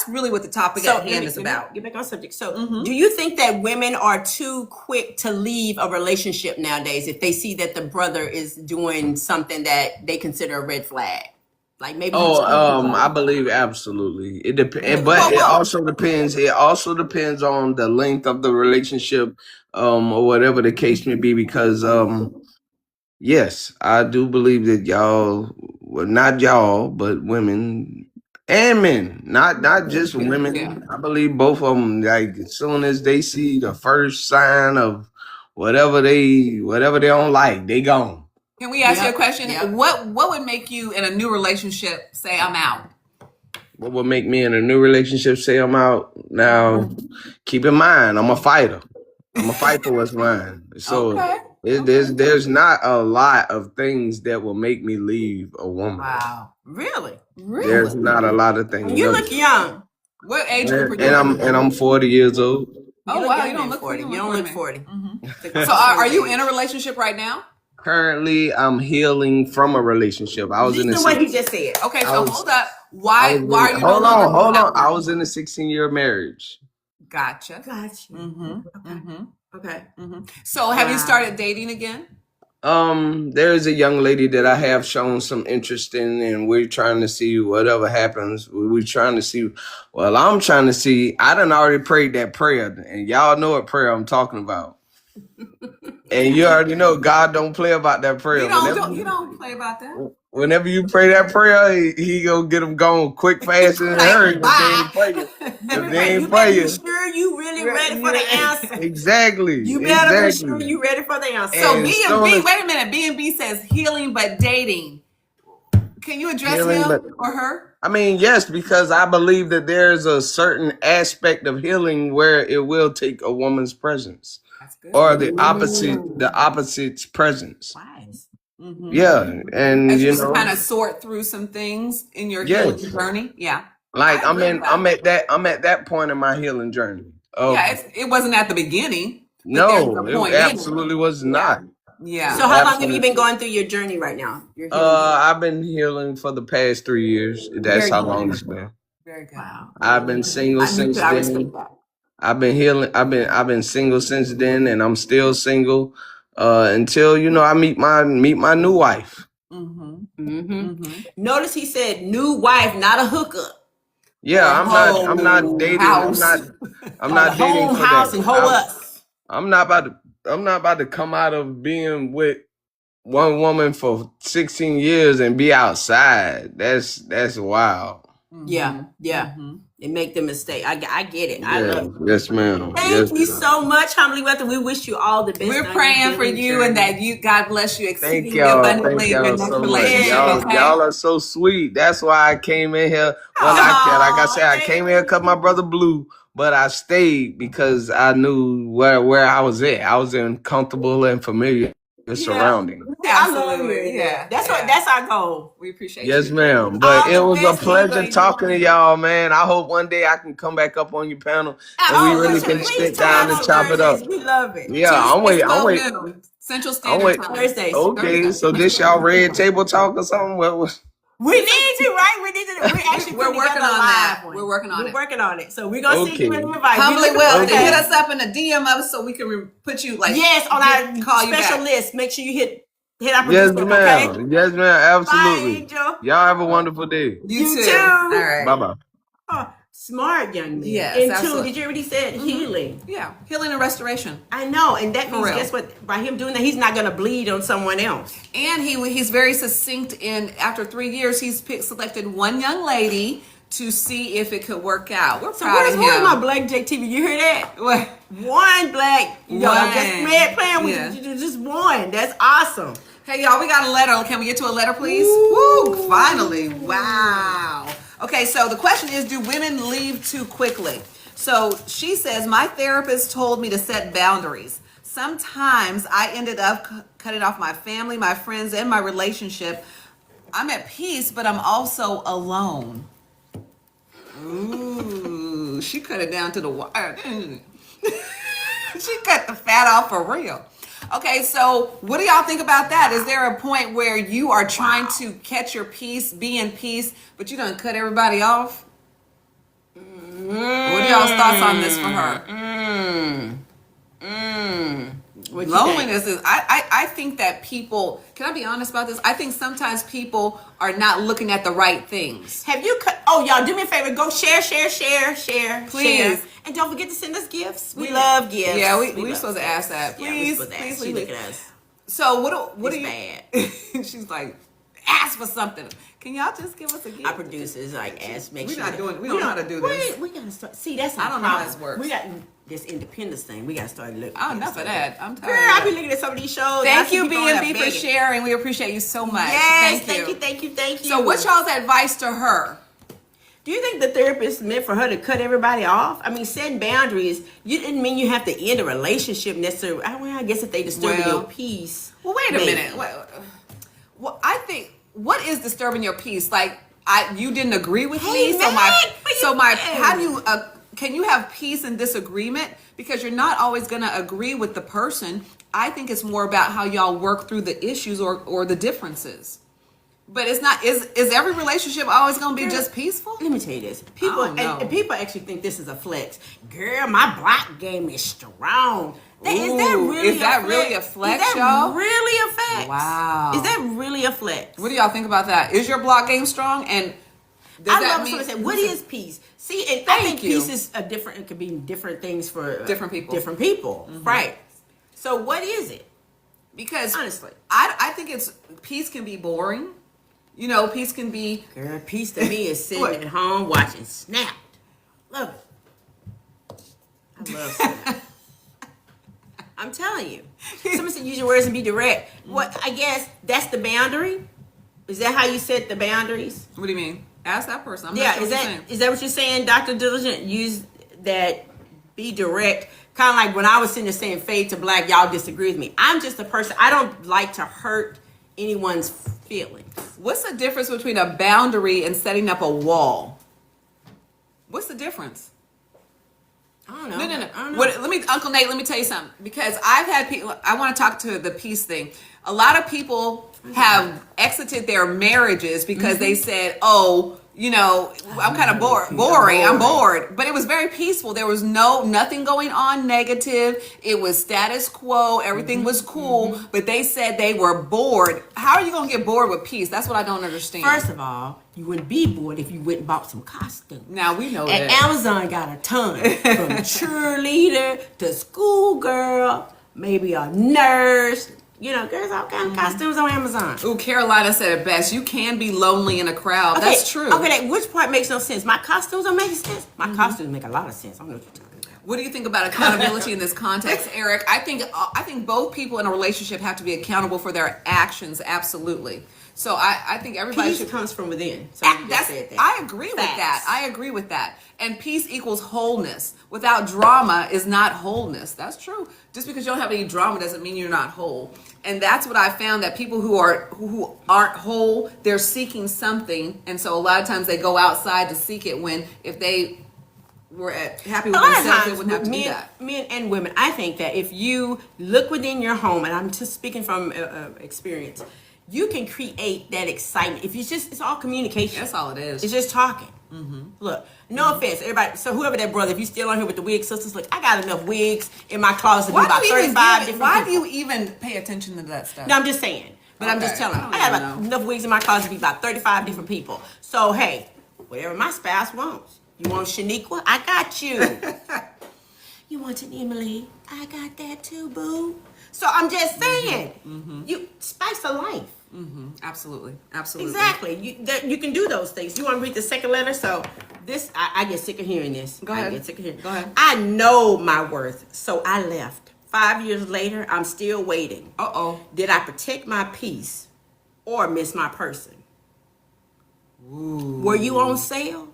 [SPEAKER 2] really what the topic at hand is about.
[SPEAKER 3] Get back on subject. So, do you think that women are too quick to leave a relationship nowadays if they see that the brother is doing something that they consider a red flag? Like maybe.
[SPEAKER 8] I believe absolutely. It depends, but it also depends. It also depends on the length of the relationship, or whatever the case may be. Because yes, I do believe that y'all, well, not y'all, but women and men, not just
[SPEAKER 2] Yeah.
[SPEAKER 8] women. I believe both of them. Like as soon as they see the first sign of whatever they don't like, they gone.
[SPEAKER 2] Can we ask you a question?
[SPEAKER 3] Yep.
[SPEAKER 2] What would make you in a new relationship say I'm out?
[SPEAKER 8] What would make me in a new relationship say I'm out? Now, keep in mind, I'm a fighter. I'm a fight for what's mine. So
[SPEAKER 2] Okay.
[SPEAKER 8] there's not a lot of things that will make me leave a woman.
[SPEAKER 3] Wow. Really?
[SPEAKER 8] There's
[SPEAKER 2] Really?
[SPEAKER 8] not a lot of things.
[SPEAKER 3] You look young.
[SPEAKER 2] What age group are you
[SPEAKER 8] And
[SPEAKER 2] in?
[SPEAKER 8] I'm 40 years old.
[SPEAKER 2] Oh,
[SPEAKER 3] look
[SPEAKER 2] wow,
[SPEAKER 3] younger
[SPEAKER 2] you don't
[SPEAKER 3] than
[SPEAKER 2] look
[SPEAKER 3] 40.
[SPEAKER 2] 40.
[SPEAKER 3] You don't look 40.
[SPEAKER 2] So are you in a relationship right now?
[SPEAKER 8] Currently, I'm healing from a relationship. I was in a
[SPEAKER 3] Listen to what he just said.
[SPEAKER 2] Okay,
[SPEAKER 8] I
[SPEAKER 2] so
[SPEAKER 8] was-
[SPEAKER 2] hold up. Why are you no
[SPEAKER 8] hold
[SPEAKER 2] longer
[SPEAKER 8] on. I was in a 16-year marriage.
[SPEAKER 2] Gotcha.
[SPEAKER 3] Gotcha. Okay.
[SPEAKER 2] So have you
[SPEAKER 3] Wow.
[SPEAKER 2] started dating again?
[SPEAKER 8] There's a young lady that I have shown some interest in, and we're trying to see whatever happens. We're trying to see. Well, I'm trying to see. I done already prayed that prayer, and y'all know what prayer I'm talking about. And you already know God don't play about that prayer.
[SPEAKER 2] You don't play about that.
[SPEAKER 8] Whenever you pray that prayer, he gonna get them going quick, fast, and in a hurry. If they ain't pray you. If they ain't
[SPEAKER 3] You
[SPEAKER 8] pray
[SPEAKER 3] better be
[SPEAKER 8] you.
[SPEAKER 3] sure you really ready for the answer.
[SPEAKER 8] Exactly.
[SPEAKER 3] You better
[SPEAKER 8] exactly.
[SPEAKER 3] be sure you ready for the answer.
[SPEAKER 2] So
[SPEAKER 8] And
[SPEAKER 2] B
[SPEAKER 8] soon
[SPEAKER 2] and B,
[SPEAKER 8] as-
[SPEAKER 2] wait a minute. B and B says healing but dating. Can you address
[SPEAKER 8] Healing,
[SPEAKER 2] him
[SPEAKER 8] but-
[SPEAKER 2] or her?
[SPEAKER 8] I mean, yes, because I believe that there's a certain aspect of healing where it will take a woman's presence.
[SPEAKER 2] That's good.
[SPEAKER 8] Or the opposite's presence.
[SPEAKER 3] Wise.
[SPEAKER 8] Yeah. And
[SPEAKER 2] As
[SPEAKER 8] you
[SPEAKER 2] you
[SPEAKER 8] know,
[SPEAKER 2] kind of sort through some things in your
[SPEAKER 8] Yes.
[SPEAKER 2] healing journey. Yeah.
[SPEAKER 8] like
[SPEAKER 2] I agree with that.
[SPEAKER 8] I'm at that point in my healing journey.
[SPEAKER 2] Yeah, it wasn't at the beginning. But
[SPEAKER 8] No,
[SPEAKER 2] there's a
[SPEAKER 8] it
[SPEAKER 2] point in it.
[SPEAKER 8] absolutely was not.
[SPEAKER 2] Yeah.
[SPEAKER 3] So how long have
[SPEAKER 8] Absolutely.
[SPEAKER 3] you been going through your journey right now? Your healing journey?
[SPEAKER 8] I've been healing for the past 3 years. That's
[SPEAKER 3] Very
[SPEAKER 8] how
[SPEAKER 3] good.
[SPEAKER 8] long it's been.
[SPEAKER 2] Very good.
[SPEAKER 3] Wow.
[SPEAKER 8] I've been single
[SPEAKER 3] I
[SPEAKER 8] since then.
[SPEAKER 3] respect that.
[SPEAKER 8] I've been healing. I've been single since then, and I'm still single until I meet my new wife.
[SPEAKER 3] Notice he said new wife, not a hookup.
[SPEAKER 8] Yeah,
[SPEAKER 3] Or
[SPEAKER 8] I'm not dating.
[SPEAKER 2] house.
[SPEAKER 8] I'm not dating
[SPEAKER 3] home
[SPEAKER 8] for
[SPEAKER 3] house
[SPEAKER 8] that.
[SPEAKER 3] and hoe us.
[SPEAKER 8] I'm not about to come out of being with one woman for 16 years and be outside. That's wild.
[SPEAKER 3] Yeah. And make the mistake. I get it. I
[SPEAKER 8] Yeah,
[SPEAKER 3] love it.
[SPEAKER 8] yes, ma'am.
[SPEAKER 3] Thank
[SPEAKER 8] Yes,
[SPEAKER 3] you
[SPEAKER 8] ma'am.
[SPEAKER 3] so much, Humbly Wealthy. We wish you all the best.
[SPEAKER 2] We're
[SPEAKER 3] on
[SPEAKER 2] praying
[SPEAKER 3] your
[SPEAKER 2] for
[SPEAKER 3] healing
[SPEAKER 2] you
[SPEAKER 3] journey.
[SPEAKER 2] and that God bless you
[SPEAKER 8] Thank
[SPEAKER 2] exceedingly
[SPEAKER 8] y'all.
[SPEAKER 2] abundantly
[SPEAKER 8] Thank
[SPEAKER 2] in your
[SPEAKER 8] y'all
[SPEAKER 2] next
[SPEAKER 8] so much.
[SPEAKER 2] relationship.
[SPEAKER 3] Yeah.
[SPEAKER 2] Okay?
[SPEAKER 8] Y'all are so sweet. That's why I came in here. Well, like I said, I came in here because my brother Blue, but I stayed because I knew where I was at. I was in comfortable and familiar surroundings.
[SPEAKER 3] I love
[SPEAKER 2] Absolutely.
[SPEAKER 3] you.
[SPEAKER 2] Yeah.
[SPEAKER 3] That's our goal.
[SPEAKER 2] We appreciate
[SPEAKER 8] Yes,
[SPEAKER 2] you.
[SPEAKER 8] ma'am. But
[SPEAKER 3] All
[SPEAKER 8] it
[SPEAKER 3] the
[SPEAKER 8] was a
[SPEAKER 3] best,
[SPEAKER 8] pleasure
[SPEAKER 3] lady.
[SPEAKER 8] talking to y'all, man. I hope one day I can come back up on your panel and we really can sit down and chop it up.
[SPEAKER 3] We love it.
[SPEAKER 8] Yeah, I'm waiting.
[SPEAKER 2] 12 noon, Central Standard Time.
[SPEAKER 3] Thursdays.
[SPEAKER 8] Okay, so this y'all red table talk or something?
[SPEAKER 3] We need to, right? We need to. We're actually
[SPEAKER 2] We're
[SPEAKER 3] putting
[SPEAKER 2] working
[SPEAKER 3] together a
[SPEAKER 2] on
[SPEAKER 3] live
[SPEAKER 2] that.
[SPEAKER 3] one.
[SPEAKER 2] We're working on
[SPEAKER 3] We're
[SPEAKER 2] it.
[SPEAKER 3] working on it. So we're gonna send you
[SPEAKER 8] Okay.
[SPEAKER 3] an invite.
[SPEAKER 2] Humbly
[SPEAKER 3] We-
[SPEAKER 2] Wealthy.
[SPEAKER 3] okay.
[SPEAKER 2] Hit us up in a DM of us so we can put you like
[SPEAKER 3] Yes, on our
[SPEAKER 2] call you
[SPEAKER 3] special
[SPEAKER 2] back.
[SPEAKER 3] list. Make sure you hit our
[SPEAKER 8] Yes,
[SPEAKER 3] producer,
[SPEAKER 8] ma'am.
[SPEAKER 3] okay?
[SPEAKER 8] Yes, ma'am. Absolutely.
[SPEAKER 3] Bye, Angel.
[SPEAKER 8] Y'all have a wonderful day.
[SPEAKER 2] You too.
[SPEAKER 3] too.
[SPEAKER 2] All right.
[SPEAKER 8] Bye bye.
[SPEAKER 3] Oh, smart young man.
[SPEAKER 2] Yes,
[SPEAKER 3] And
[SPEAKER 2] absolutely.
[SPEAKER 3] two, did you already said healing?
[SPEAKER 2] Yeah, healing and restoration.
[SPEAKER 3] I know, and that means
[SPEAKER 2] real.
[SPEAKER 3] guess what? By him doing that, he's not gonna bleed on someone else.
[SPEAKER 2] And he's very succinct in after 3 years he's selected one young lady to see if it could work out. We're
[SPEAKER 3] So
[SPEAKER 2] proud
[SPEAKER 3] where's
[SPEAKER 2] of
[SPEAKER 3] one of my
[SPEAKER 2] him.
[SPEAKER 3] black JTV? You hear that?
[SPEAKER 2] What?
[SPEAKER 3] One black, yo,
[SPEAKER 2] One.
[SPEAKER 3] I'm just mad playing with
[SPEAKER 2] Yeah.
[SPEAKER 3] you. Just one. That's awesome.
[SPEAKER 2] Hey y'all, we got a letter. Can we get to a letter, please? Woo! Finally! Wow. Okay, so the question is, do women leave too quickly? So she says, my therapist told me to set boundaries. Sometimes I ended up cutting off my family, my friends, and my relationship. I'm at peace, but I'm also alone. Ooh, she cut it down to the wire. She cut the fat off for real. Okay, so what do y'all think about that? Is there a point where you are trying to catch your peace, be in peace, but you done cut everybody off? What are y'all's thoughts on this for her?
[SPEAKER 3] What you
[SPEAKER 2] Loneliness is, I think that people, can I be honest about this? I think sometimes people are not looking at the right things.
[SPEAKER 3] Have you cut? Oh, y'all, do me a favor. Go share,
[SPEAKER 2] Please.
[SPEAKER 3] share. And don't forget to send us gifts. We love gifts.
[SPEAKER 2] Yeah, we're
[SPEAKER 3] love
[SPEAKER 2] supposed to
[SPEAKER 3] gifts.
[SPEAKER 2] ask that.
[SPEAKER 3] Yeah, we're
[SPEAKER 2] Please,
[SPEAKER 3] supposed to
[SPEAKER 2] please,
[SPEAKER 3] ask. She
[SPEAKER 2] please.
[SPEAKER 3] look at us.
[SPEAKER 2] So what do
[SPEAKER 3] It's
[SPEAKER 2] you?
[SPEAKER 3] bad.
[SPEAKER 2] She's like, ask for something. Can y'all just give us a gift?
[SPEAKER 3] Our producers like ask, make
[SPEAKER 2] We're
[SPEAKER 3] sure.
[SPEAKER 2] not doing. We don't know how to do this.
[SPEAKER 3] We gotta start. See, that's
[SPEAKER 2] I
[SPEAKER 3] our
[SPEAKER 2] don't know how
[SPEAKER 3] problem.
[SPEAKER 2] this works.
[SPEAKER 3] We got this independence thing. We gotta start looking.
[SPEAKER 2] Oh, enough of that. I'm tired.
[SPEAKER 3] Girl,
[SPEAKER 2] of
[SPEAKER 3] I be
[SPEAKER 2] it.
[SPEAKER 3] looking at some of these shows.
[SPEAKER 2] Thank
[SPEAKER 3] I see
[SPEAKER 2] you,
[SPEAKER 3] people on there
[SPEAKER 2] B&B, for
[SPEAKER 3] begging.
[SPEAKER 2] sharing. We appreciate you so much.
[SPEAKER 3] Yes,
[SPEAKER 2] Thank you.
[SPEAKER 3] thank you.
[SPEAKER 2] So, what's y'all's advice to her?
[SPEAKER 3] Do you think the therapist meant for her to cut everybody off? I mean, setting boundaries, you didn't mean you have to end a relationship necessarily. I guess if they disturb
[SPEAKER 2] Well-
[SPEAKER 3] your peace.
[SPEAKER 2] Well, wait a
[SPEAKER 3] maybe.
[SPEAKER 2] minute. Well, I think what is disturbing your peace? Like, you didn't agree with
[SPEAKER 3] Hey,
[SPEAKER 2] me,
[SPEAKER 3] Meg, what you doing?
[SPEAKER 2] how do you? Can you have peace and disagreement? Because you're not always going to agree with the person. I think it's more about how y'all work through the issues or the differences. But it's not. Is every relationship always going to be just peaceful?
[SPEAKER 3] Let me tell you this. People
[SPEAKER 2] I don't know.
[SPEAKER 3] and people actually think this is a flex. Girl, my block game is strong. Is that
[SPEAKER 2] Ooh,
[SPEAKER 3] really
[SPEAKER 2] is that really a flex,
[SPEAKER 3] Is that
[SPEAKER 2] y'all?
[SPEAKER 3] really a flex?
[SPEAKER 2] Wow.
[SPEAKER 3] Is that really a flex?
[SPEAKER 2] What do y'all think about that? Is your block game strong? And does
[SPEAKER 3] I
[SPEAKER 2] that
[SPEAKER 3] love when
[SPEAKER 2] mean
[SPEAKER 3] someone say, "What is peace?" See, and I
[SPEAKER 2] Thank
[SPEAKER 3] think
[SPEAKER 2] you.
[SPEAKER 3] peace is a different. It could be different things for
[SPEAKER 2] Different people.
[SPEAKER 3] Different people, right? So, what is it?
[SPEAKER 2] Because
[SPEAKER 3] Honestly.
[SPEAKER 2] I think it's peace can be boring. You know, peace can be
[SPEAKER 3] Girl, peace to me is sitting
[SPEAKER 2] What?
[SPEAKER 3] at home watching Snap. Love it. I love Snap. I'm telling you. Someone said use your words and be direct. What I guess that's the boundary. Is that how you set the boundaries?
[SPEAKER 2] What do you mean? Ask that person. I'm
[SPEAKER 3] Yeah,
[SPEAKER 2] not sure
[SPEAKER 3] is
[SPEAKER 2] what you're
[SPEAKER 3] that
[SPEAKER 2] saying.
[SPEAKER 3] is that what you're saying, Dr. Diligent? Use that, be direct. Kind of like when I was sitting there saying fade to black, y'all disagree with me. I'm just a person. I don't like to hurt anyone's feelings.
[SPEAKER 2] What's the difference between a boundary and setting up a wall? What's the difference?
[SPEAKER 3] I don't know.
[SPEAKER 2] No.
[SPEAKER 3] I don't know.
[SPEAKER 2] What, Uncle Nate, let me tell you something. Because I've had people, I want to talk to the peace thing. A lot of people have exited their marriages because they said, oh, you know, I'm kind of boring. I'm bored. But it was very peaceful. There was nothing going on negative. It was status quo. Everything was cool. But they said they were bored. How are you going to get bored with peace? That's what I don't understand.
[SPEAKER 3] First of all, you wouldn't be bored if you went and bought some costumes.
[SPEAKER 2] Now we know
[SPEAKER 3] And
[SPEAKER 2] that.
[SPEAKER 3] Amazon got a ton. From cheerleader to schoolgirl, maybe a nurse. You know, there's all kind of costumes on Amazon.
[SPEAKER 2] Ooh, Carolina said it best. You can be lonely in a crowd.
[SPEAKER 3] Okay,
[SPEAKER 2] That's true.
[SPEAKER 3] Okay, like, which part makes no sense? My costumes don't make sense? My costumes make a lot of sense. I don't know what you're talking about.
[SPEAKER 2] What do you think about accountability in this context, Eric? I think both people in a relationship have to be accountable for their actions. Absolutely. So I think everybody
[SPEAKER 3] Peace
[SPEAKER 2] should.
[SPEAKER 3] comes from within. Somebody just said that.
[SPEAKER 2] I agree with
[SPEAKER 3] Facts.
[SPEAKER 2] that. I agree with that. And peace equals wholeness. Without drama is not wholeness. That's true. Just because you don't have any drama doesn't mean you're not whole. And that's what I found, that people who aren't whole, they're seeking something, and so a lot of times they go outside to seek it. When if they were happy with
[SPEAKER 3] A lot of
[SPEAKER 2] themselves, they
[SPEAKER 3] times,
[SPEAKER 2] wouldn't have to do
[SPEAKER 3] men,
[SPEAKER 2] that.
[SPEAKER 3] men and women, I think that if you look within your home, and I'm just speaking from experience, you can create that excitement. If it's all communication.
[SPEAKER 2] That's all it is.
[SPEAKER 3] It's just talking. Look, no offense, everybody. So whoever that brother, if you still on here with the wig sisters, look, I got enough wigs in my closet to do about 35 different
[SPEAKER 2] Why do
[SPEAKER 3] people.
[SPEAKER 2] you even pay attention to that stuff?
[SPEAKER 3] No, I'm just saying. But I'm just
[SPEAKER 2] Okay.
[SPEAKER 3] telling you.
[SPEAKER 2] I
[SPEAKER 3] I
[SPEAKER 2] don't
[SPEAKER 3] got
[SPEAKER 2] even
[SPEAKER 3] about
[SPEAKER 2] know.
[SPEAKER 3] enough wigs in my closet to be about 35 different people. So, hey, whatever my spouse wants. You want Shaniqua? I got you. You want an Emily? I got that too, boo. So I'm just saying, you spice of life.
[SPEAKER 2] Absolutely.
[SPEAKER 3] Exactly. You can do those things. You want to read the second letter? So this, I get sick of hearing this.
[SPEAKER 2] Go ahead.
[SPEAKER 3] I get sick of hearing.
[SPEAKER 2] Go ahead.
[SPEAKER 3] I know my worth, so I left. 5 years later, I'm still waiting.
[SPEAKER 2] Uh-oh.
[SPEAKER 3] Did I protect my peace or miss my person?
[SPEAKER 2] Ooh.
[SPEAKER 3] Were you on sale?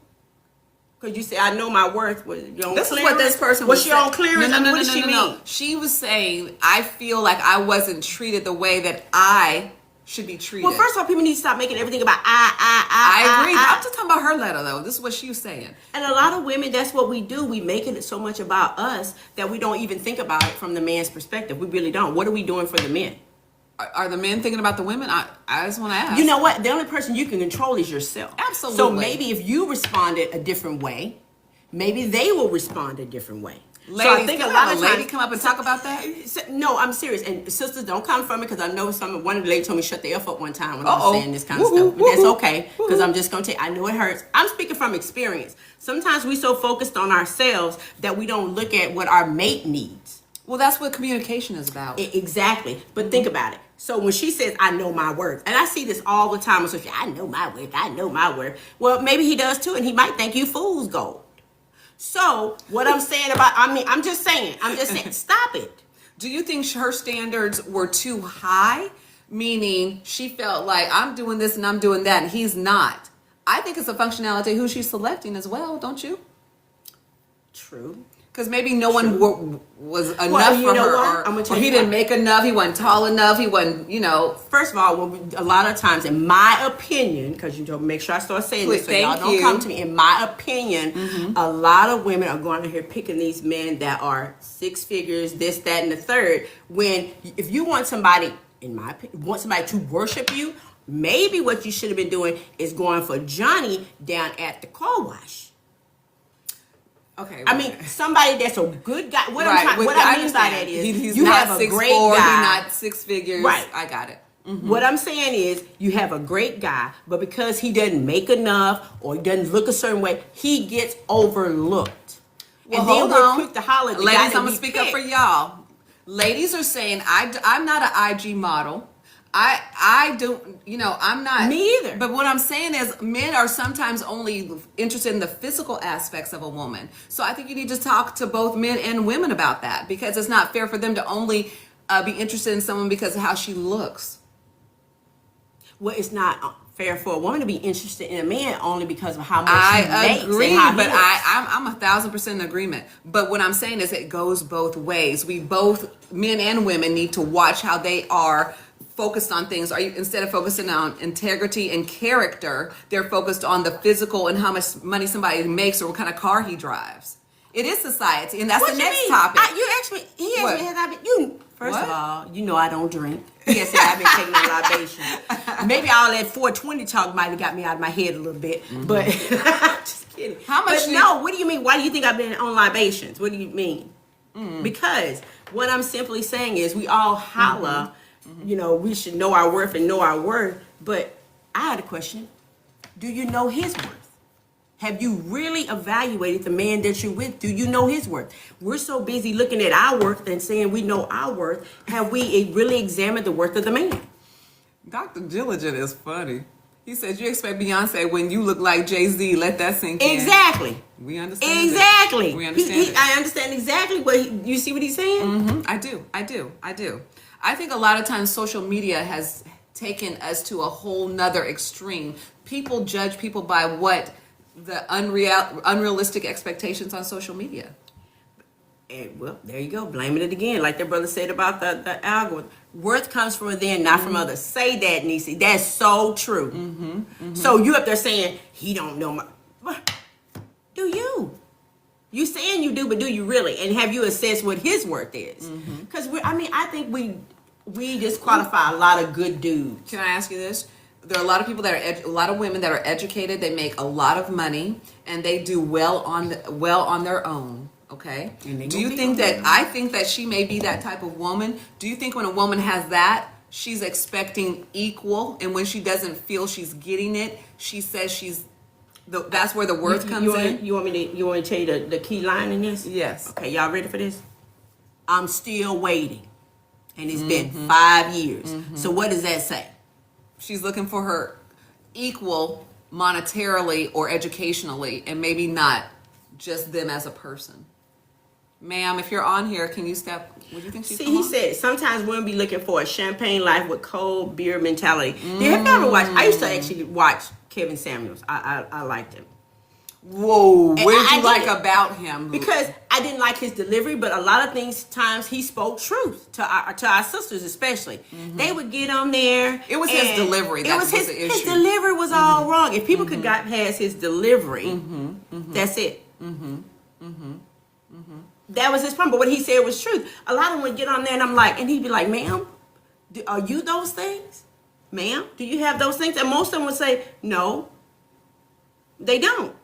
[SPEAKER 3] Because you say, I know my worth. Was you on
[SPEAKER 2] This
[SPEAKER 3] clearance?
[SPEAKER 2] is what this person
[SPEAKER 3] was
[SPEAKER 2] was
[SPEAKER 3] she
[SPEAKER 2] saying.
[SPEAKER 3] on clearance? What did she mean?
[SPEAKER 2] She was saying, I feel like I wasn't treated the way that I should be treated.
[SPEAKER 3] Well, first of all, people need to stop making everything about
[SPEAKER 2] I agree.
[SPEAKER 3] I.
[SPEAKER 2] I'm just talking about her letter, though. This is what she was saying.
[SPEAKER 3] And a lot of women, that's what we do. We make it so much about us that we don't even think about it from the man's perspective. We really don't. What are we doing for the men?
[SPEAKER 2] Are the men thinking about the women? I just want to ask.
[SPEAKER 3] You know what? The only person you can control is yourself.
[SPEAKER 2] Absolutely.
[SPEAKER 3] So maybe if you responded a different way, maybe they will respond a different way.
[SPEAKER 2] Ladies,
[SPEAKER 3] so I think
[SPEAKER 2] can
[SPEAKER 3] a
[SPEAKER 2] we have
[SPEAKER 3] lot
[SPEAKER 2] a
[SPEAKER 3] of
[SPEAKER 2] lady
[SPEAKER 3] times,
[SPEAKER 2] come up and talk about that?
[SPEAKER 3] No, I'm serious. And sisters, don't come from me because I know one of the ladies told me shut the F up one time when I was
[SPEAKER 2] Uh-oh.
[SPEAKER 3] saying this kind of
[SPEAKER 2] Woo-hoo,
[SPEAKER 3] stuff. But that's
[SPEAKER 2] woo-hoo,
[SPEAKER 3] okay because I'm just going to tell you, I know it hurts. I'm speaking from experience. Sometimes we so focused on ourselves that we don't look at what our mate needs.
[SPEAKER 2] Well, that's what communication is about.
[SPEAKER 3] Exactly. But think about it. So when she says, I know my worth, and I see this all the time on social, I know my worth, I know my worth. Well, maybe he does too, and he might think you fool's gold. So what I'm saying I'm just saying, stop it.
[SPEAKER 2] Do you think her standards were too high? Meaning she felt like I'm doing this and I'm doing that, and he's not. I think it's a functionality who she's selecting as well, don't you?
[SPEAKER 3] True.
[SPEAKER 2] Because maybe no one was enough
[SPEAKER 3] Well, you
[SPEAKER 2] for
[SPEAKER 3] know
[SPEAKER 2] her,
[SPEAKER 3] what? I'm gonna
[SPEAKER 2] or
[SPEAKER 3] tell
[SPEAKER 2] he
[SPEAKER 3] you
[SPEAKER 2] didn't
[SPEAKER 3] what.
[SPEAKER 2] make enough. He wasn't tall enough. He wasn't,
[SPEAKER 3] First of all, a lot of times, in my opinion, because you don't make sure I start saying this, so y'all don't come to me. In my opinion, a lot of women are going to here picking these men that are six figures, this, that, and the third. When if you want somebody, in my opinion, want somebody to worship you, maybe what you should have been doing is going for Johnny down at the car wash.
[SPEAKER 2] Okay.
[SPEAKER 3] I mean, somebody that's a good guy. What I mean by that is,
[SPEAKER 2] he's
[SPEAKER 3] you
[SPEAKER 2] not
[SPEAKER 3] have a
[SPEAKER 2] 6'4",
[SPEAKER 3] great
[SPEAKER 2] he's
[SPEAKER 3] guy.
[SPEAKER 2] not six figures.
[SPEAKER 3] Right.
[SPEAKER 2] I got it.
[SPEAKER 3] What I'm saying is, you have a great guy, but because he doesn't make enough or he doesn't look a certain way, he gets overlooked.
[SPEAKER 2] Well,
[SPEAKER 3] and then
[SPEAKER 2] hold
[SPEAKER 3] we're
[SPEAKER 2] on.
[SPEAKER 3] quick to holler at the guy
[SPEAKER 2] Ladies,
[SPEAKER 3] that
[SPEAKER 2] I'm
[SPEAKER 3] we
[SPEAKER 2] gonna speak up
[SPEAKER 3] picked.
[SPEAKER 2] for y'all. Ladies are saying I'm not an IG model. I don't, I'm not.
[SPEAKER 3] Me either.
[SPEAKER 2] But what I'm saying is men are sometimes only interested in the physical aspects of a woman. So I think you need to talk to both men and women about that, because it's not fair for them to only be interested in someone because of how she looks.
[SPEAKER 3] Well, it's not fair for a woman to be interested in a man only because of how much
[SPEAKER 2] I
[SPEAKER 3] he makes
[SPEAKER 2] agree,
[SPEAKER 3] and how he
[SPEAKER 2] but
[SPEAKER 3] looks.
[SPEAKER 2] I'm 1,000% in agreement. But what I'm saying is it goes both ways. We both, men and women, need to watch how they are focused on things. Instead of focusing on integrity and character, they're focused on the physical and how much money somebody makes or what kind of car he drives. It is society, and that's
[SPEAKER 3] What
[SPEAKER 2] the
[SPEAKER 3] you
[SPEAKER 2] next
[SPEAKER 3] mean?
[SPEAKER 2] topic.
[SPEAKER 3] You asked me. He asked
[SPEAKER 2] What?
[SPEAKER 3] me, has I been? First
[SPEAKER 2] What?
[SPEAKER 3] of all, I don't drink. He has said I've been taking a libation. Maybe all that 420 talk might have got me out of my head a little bit, but just kidding.
[SPEAKER 2] How much
[SPEAKER 3] But
[SPEAKER 2] do
[SPEAKER 3] no, what do you mean? Why do you think I've been on libations? What do you mean? Because what I'm simply saying is we all holla. We should know our worth and know our worth. But I had a question. Do you know his worth? Have you really evaluated the man that you're with? Do you know his worth? We're so busy looking at our worth and saying we know our worth. Have we really examined the worth of the man?
[SPEAKER 2] Dr. Diligent is funny. He said, you expect Beyonce when you look like Jay-Z. Let that sink in.
[SPEAKER 3] Exactly.
[SPEAKER 2] We understand.
[SPEAKER 3] Exactly.
[SPEAKER 2] We understand.
[SPEAKER 3] I understand exactly you see what he's saying?
[SPEAKER 2] I do. I think a lot of times social media has taken us to a whole nother extreme. People judge people by what the unrealistic expectations on social media.
[SPEAKER 3] And well, there you go, blaming it again, like their brother said about the algorithm. Worth comes from within, not from others. Say that, Niecy. That's so true. So you up there saying he don't know my. Do you? You saying you do, but do you really? And have you assessed what his worth is? Because I think we disqualify a lot of good dudes.
[SPEAKER 2] Can I ask you this? There are a lot of people that are a lot of women that are educated. They make a lot of money and they do well on their own. Okay. Do you think that I think that she may be that type of woman? Do you think when a woman has that, she's expecting equal, and when she doesn't feel she's getting it, she says that's where the worth comes in?
[SPEAKER 3] You want me to tell you the key line in this?
[SPEAKER 2] Yes.
[SPEAKER 3] Okay, y'all ready for this? I'm still waiting. And it's been 5 years. So what does that say?
[SPEAKER 2] She's looking for her equal monetarily or educationally, and maybe not just them as a person. Ma'am, if you're on here, can you step? What do you think she's
[SPEAKER 3] See, he said sometimes women be looking for a champagne life with cold beer mentality. Have you ever watched? I used to actually watch Kevin Samuels. I liked him.
[SPEAKER 2] Whoa, what did
[SPEAKER 3] I
[SPEAKER 2] you like
[SPEAKER 3] did.
[SPEAKER 2] about him?
[SPEAKER 3] Because I didn't like his delivery, but a lot of times he spoke truth to our sisters, especially. They would get on there.
[SPEAKER 2] It was his delivery. That was the issue.
[SPEAKER 3] His delivery was all wrong. If people could got past his delivery, that's it. That was his problem. But what he said was truth. A lot of them would get on there, and he'd be like, "Ma'am, are you those things? Ma'am, do you have those things?" And most of them would say, "No, they don't."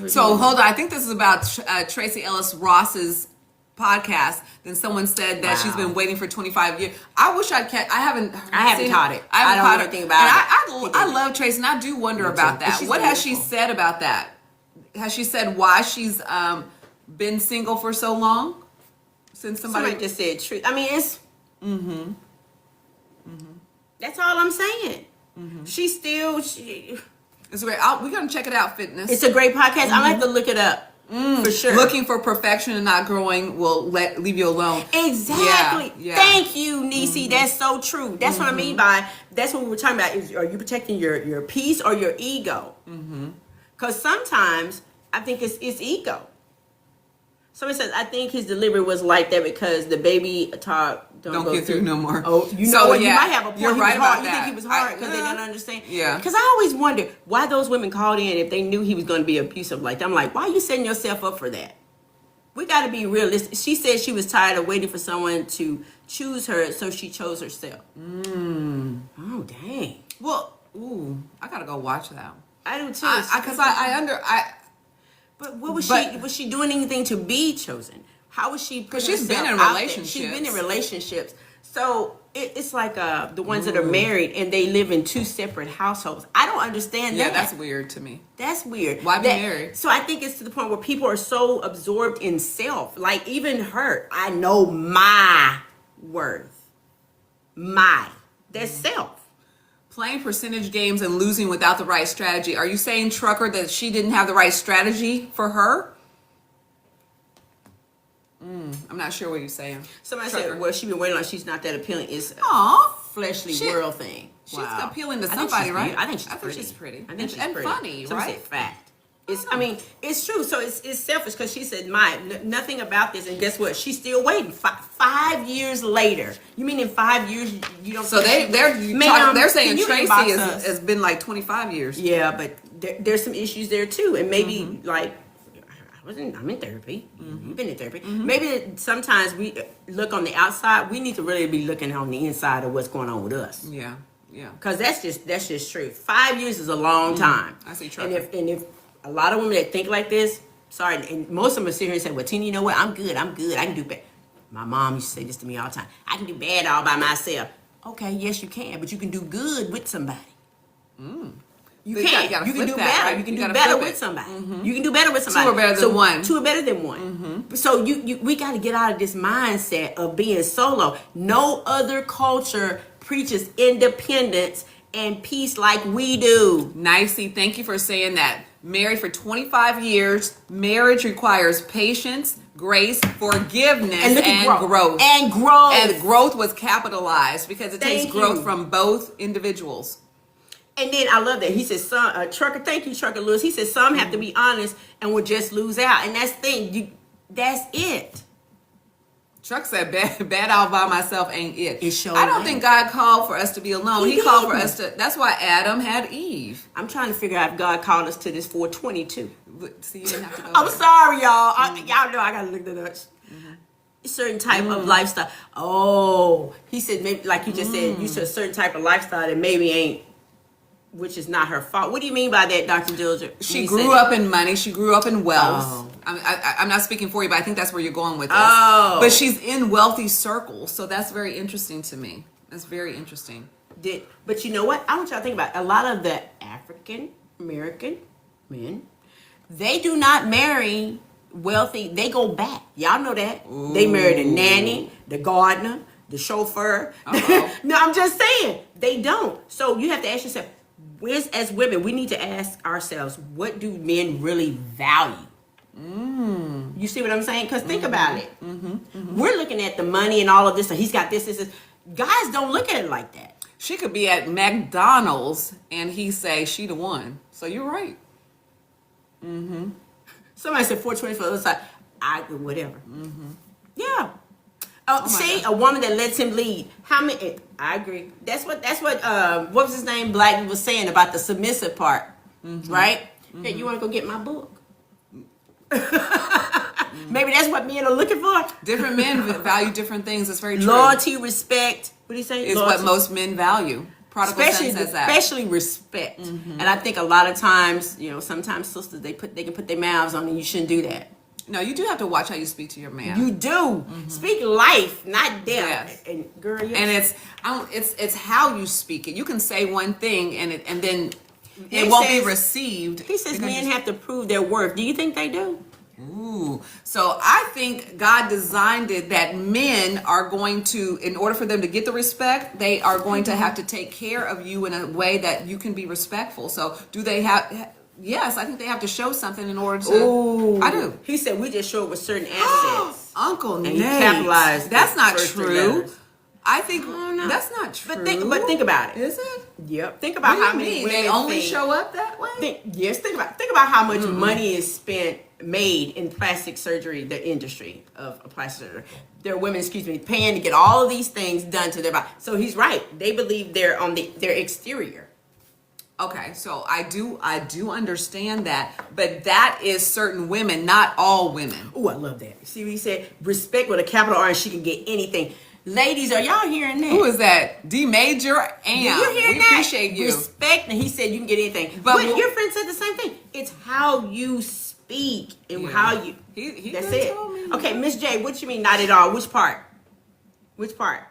[SPEAKER 2] So hold on. I think this is about Tracy Ellis Ross's podcast. Then someone said that she's been waiting for 25 years. I wish I haven't
[SPEAKER 3] caught it.
[SPEAKER 2] I haven't
[SPEAKER 3] know
[SPEAKER 2] caught
[SPEAKER 3] anything
[SPEAKER 2] it.
[SPEAKER 3] about
[SPEAKER 2] And
[SPEAKER 3] it.
[SPEAKER 2] I love Tracy, and I do wonder about that.
[SPEAKER 3] She's
[SPEAKER 2] What has she
[SPEAKER 3] wonderful.
[SPEAKER 2] said about that? Has she said why she's been single for so long? Since
[SPEAKER 3] Somebody just said truth. I mean, it's. That's all I'm saying. She's still.
[SPEAKER 2] It's great. We're gonna check it out. Fitness.
[SPEAKER 3] It's a great podcast. I like to look it up for sure.
[SPEAKER 2] Looking for perfection and not growing will leave you alone.
[SPEAKER 3] Exactly.
[SPEAKER 2] Yeah.
[SPEAKER 3] Thank you, Nisi. That's so true. That's what I mean by. That's what we were talking about. Are you protecting your peace or your ego? Because sometimes I think it's ego. Somebody says, I think his delivery was like that because the baby talk
[SPEAKER 2] don't get through no more.
[SPEAKER 3] Oh, you know
[SPEAKER 2] So,
[SPEAKER 3] what?
[SPEAKER 2] yeah,
[SPEAKER 3] You might have a point.
[SPEAKER 2] you're
[SPEAKER 3] He
[SPEAKER 2] right
[SPEAKER 3] was hard.
[SPEAKER 2] about
[SPEAKER 3] You
[SPEAKER 2] that.
[SPEAKER 3] think he was hard because they didn't understand?
[SPEAKER 2] Yeah.
[SPEAKER 3] Because I always wonder why those women called in if they knew he was going to be abusive like that. I'm like, why are you setting yourself up for that? We got to be realistic. She said she was tired of waiting for someone to choose her, so she chose herself. Oh, dang.
[SPEAKER 2] Well, I gotta go watch that.
[SPEAKER 3] I do too. But what was she? Was she doing anything to be chosen? How was she? Because
[SPEAKER 2] she's been in relationships.
[SPEAKER 3] She's been in relationships. So it's like the ones that are married and they live in two separate households. I don't understand that.
[SPEAKER 2] Yeah, that's weird to me.
[SPEAKER 3] That's weird.
[SPEAKER 2] Why be married?
[SPEAKER 3] So I think it's to the point where people are so absorbed in self. Like even her, I know my worth. That's self.
[SPEAKER 2] Playing percentage games and losing without the right strategy. Are you saying, Trucker, that she didn't have the right strategy for her? I'm not sure what you're saying.
[SPEAKER 3] Somebody
[SPEAKER 2] Trucker.
[SPEAKER 3] said, well, she been waiting like she's not that appealing. It's
[SPEAKER 2] Aw.
[SPEAKER 3] fleshly
[SPEAKER 2] She-
[SPEAKER 3] world thing.
[SPEAKER 2] She's
[SPEAKER 3] Wow.
[SPEAKER 2] appealing to
[SPEAKER 3] I think
[SPEAKER 2] somebody,
[SPEAKER 3] she's
[SPEAKER 2] right?
[SPEAKER 3] pretty. I think she's
[SPEAKER 2] I think
[SPEAKER 3] pretty.
[SPEAKER 2] she's pretty.
[SPEAKER 3] I think
[SPEAKER 2] And-
[SPEAKER 3] she's
[SPEAKER 2] and
[SPEAKER 3] pretty.
[SPEAKER 2] funny,
[SPEAKER 3] Somebody
[SPEAKER 2] right?
[SPEAKER 3] said fact. I mean, it's true. So it's selfish because she said, nothing about this. And guess what? She's still waiting. 5 years later. You mean in 5 years you don't?
[SPEAKER 2] So they're
[SPEAKER 3] Ma'am,
[SPEAKER 2] saying
[SPEAKER 3] can you
[SPEAKER 2] Tracy
[SPEAKER 3] inbox us?
[SPEAKER 2] has been like 25 years.
[SPEAKER 3] Yeah, but there's some issues there too, and maybe like I'm in therapy. You've been in therapy. Maybe sometimes we look on the outside. We need to really be looking on the inside of what's going on with us.
[SPEAKER 2] Yeah.
[SPEAKER 3] Because that's just true. 5 years is a long time.
[SPEAKER 2] I see,
[SPEAKER 3] And
[SPEAKER 2] Trucker.
[SPEAKER 3] if a lot of women that think like this, sorry, and most of them sit here and say, "Well, Tina, you know what? I'm good. I can do bad." My mom used to say this to me all the time. I can do bad all by myself. Okay, yes, you can, but you can do good with somebody. You
[SPEAKER 2] So
[SPEAKER 3] can.
[SPEAKER 2] you gotta
[SPEAKER 3] You can
[SPEAKER 2] flip
[SPEAKER 3] do
[SPEAKER 2] that,
[SPEAKER 3] better.
[SPEAKER 2] right?
[SPEAKER 3] You can
[SPEAKER 2] You
[SPEAKER 3] do
[SPEAKER 2] gotta
[SPEAKER 3] better
[SPEAKER 2] flip
[SPEAKER 3] with
[SPEAKER 2] it.
[SPEAKER 3] somebody. You can do better with somebody.
[SPEAKER 2] Two are better than one.
[SPEAKER 3] Two are better than one. So we got to get out of this mindset of being solo. No other culture preaches independence and peace like we do.
[SPEAKER 2] Nicey, thank you for saying that. Married for 25 years, marriage requires patience, grace, forgiveness,
[SPEAKER 3] And look at
[SPEAKER 2] growth.
[SPEAKER 3] And growth.
[SPEAKER 2] And growth was capitalized because it
[SPEAKER 3] Thank
[SPEAKER 2] takes growth
[SPEAKER 3] you.
[SPEAKER 2] from both individuals.
[SPEAKER 3] And then I love that. He said, Trucker, thank you, Trucker Lewis. He said, some have to be honest and will just lose out. And that's the thing. That's it.
[SPEAKER 2] Truck said, bad all by myself ain't it.
[SPEAKER 3] It sure
[SPEAKER 2] I don't
[SPEAKER 3] ain't.
[SPEAKER 2] think God called for us to be alone.
[SPEAKER 3] He
[SPEAKER 2] He called for
[SPEAKER 3] didn't.
[SPEAKER 2] us to, that's why Adam had Eve.
[SPEAKER 3] I'm trying to figure out if God called us to this 422.
[SPEAKER 2] But see, you didn't have to go
[SPEAKER 3] I'm
[SPEAKER 2] there.
[SPEAKER 3] sorry, y'all. Y'all know I got to look that up. A certain type of lifestyle. Oh, he said, maybe, like you just said, you said a certain type of lifestyle that maybe ain't, which is not her fault. What do you mean by that, Dr. Dilger?
[SPEAKER 2] She grew up in money. She grew up in wealth.
[SPEAKER 3] Oh.
[SPEAKER 2] I'm not speaking for you, but I think that's where you're going with this.
[SPEAKER 3] Oh.
[SPEAKER 2] But she's in wealthy circles, so that's very interesting to me. That's very interesting.
[SPEAKER 3] But you know what? I want y'all to think about it. A lot of the African American men, they do not marry wealthy. They go back. Y'all know that. They marry the nanny, the gardener, the chauffeur. No, I'm just saying. They don't. So you have to ask yourself, as women, we need to ask ourselves, what do men really value? You see what I'm saying? Because think about it. We're looking at the money and all of this. And he's got this. Guys don't look at it like that.
[SPEAKER 2] She could be at McDonald's and he say she the one. So you're right.
[SPEAKER 3] Somebody said 420 for the other side. Whatever. Yeah. See,
[SPEAKER 2] God.
[SPEAKER 3] a woman that lets him lead. How many? I agree. That's what what was his name? Black was saying about the submissive part, right? Hey, you want to go get my book? Maybe that's what men are looking for.
[SPEAKER 2] Different men value different things. It's very true.
[SPEAKER 3] Loyalty, respect. What do you say?
[SPEAKER 2] Is
[SPEAKER 3] Loyalty.
[SPEAKER 2] what most men value. Prodigal Son says that.
[SPEAKER 3] Especially respect. And I think a lot of times, sometimes sisters they can put their mouths on, and you shouldn't do that.
[SPEAKER 2] No, you do have to watch how you speak to your man.
[SPEAKER 3] You do speak life, not death.
[SPEAKER 2] Yes.
[SPEAKER 3] And girl, yes.
[SPEAKER 2] And it's how you speak it. You can say one thing and then
[SPEAKER 3] He
[SPEAKER 2] it won't be
[SPEAKER 3] says-
[SPEAKER 2] received.
[SPEAKER 3] He says
[SPEAKER 2] because
[SPEAKER 3] men have to prove their worth. Do you think they do?
[SPEAKER 2] Ooh. So I think God designed it that men are going to, in order for them to get the respect, they are going to have to take care of you in a way that you can be respectful. So do they have, yes, I think they have to show something in order to,
[SPEAKER 3] Ooh.
[SPEAKER 2] I do.
[SPEAKER 3] He said we just show up with certain assets.
[SPEAKER 2] Uncle
[SPEAKER 3] And
[SPEAKER 2] Nate.
[SPEAKER 3] he capitalized
[SPEAKER 2] That's
[SPEAKER 3] the
[SPEAKER 2] not
[SPEAKER 3] first three
[SPEAKER 2] true.
[SPEAKER 3] letters.
[SPEAKER 2] I think
[SPEAKER 3] no.
[SPEAKER 2] that's not true.
[SPEAKER 3] But think about it.
[SPEAKER 2] Is it?
[SPEAKER 3] Yep. Think about
[SPEAKER 2] What
[SPEAKER 3] how
[SPEAKER 2] do you
[SPEAKER 3] many
[SPEAKER 2] mean?
[SPEAKER 3] women
[SPEAKER 2] They only
[SPEAKER 3] think-
[SPEAKER 2] show up that way?
[SPEAKER 3] Think about how much money is made in plastic surgery, the industry of plastic surgery. There are women, paying to get all of these things done to their body. So he's right. They believe they're on their exterior.
[SPEAKER 2] Okay, so I do understand that, but that is certain women, not all women.
[SPEAKER 3] Oh, I love that. See what he said? Respect with a capital R, and she can get anything. Ladies, are y'all hearing that?
[SPEAKER 2] Who is that? D Major Am.
[SPEAKER 3] You hear
[SPEAKER 2] We
[SPEAKER 3] that?
[SPEAKER 2] appreciate you.
[SPEAKER 3] Respect, and he said you can get anything.
[SPEAKER 2] But
[SPEAKER 3] But your friend said the same thing. It's how you speak and
[SPEAKER 2] Yeah.
[SPEAKER 3] how you.
[SPEAKER 2] He
[SPEAKER 3] That's
[SPEAKER 2] done
[SPEAKER 3] it.
[SPEAKER 2] told me.
[SPEAKER 3] Okay, Miss J, what you mean not at all? Which part? Which part?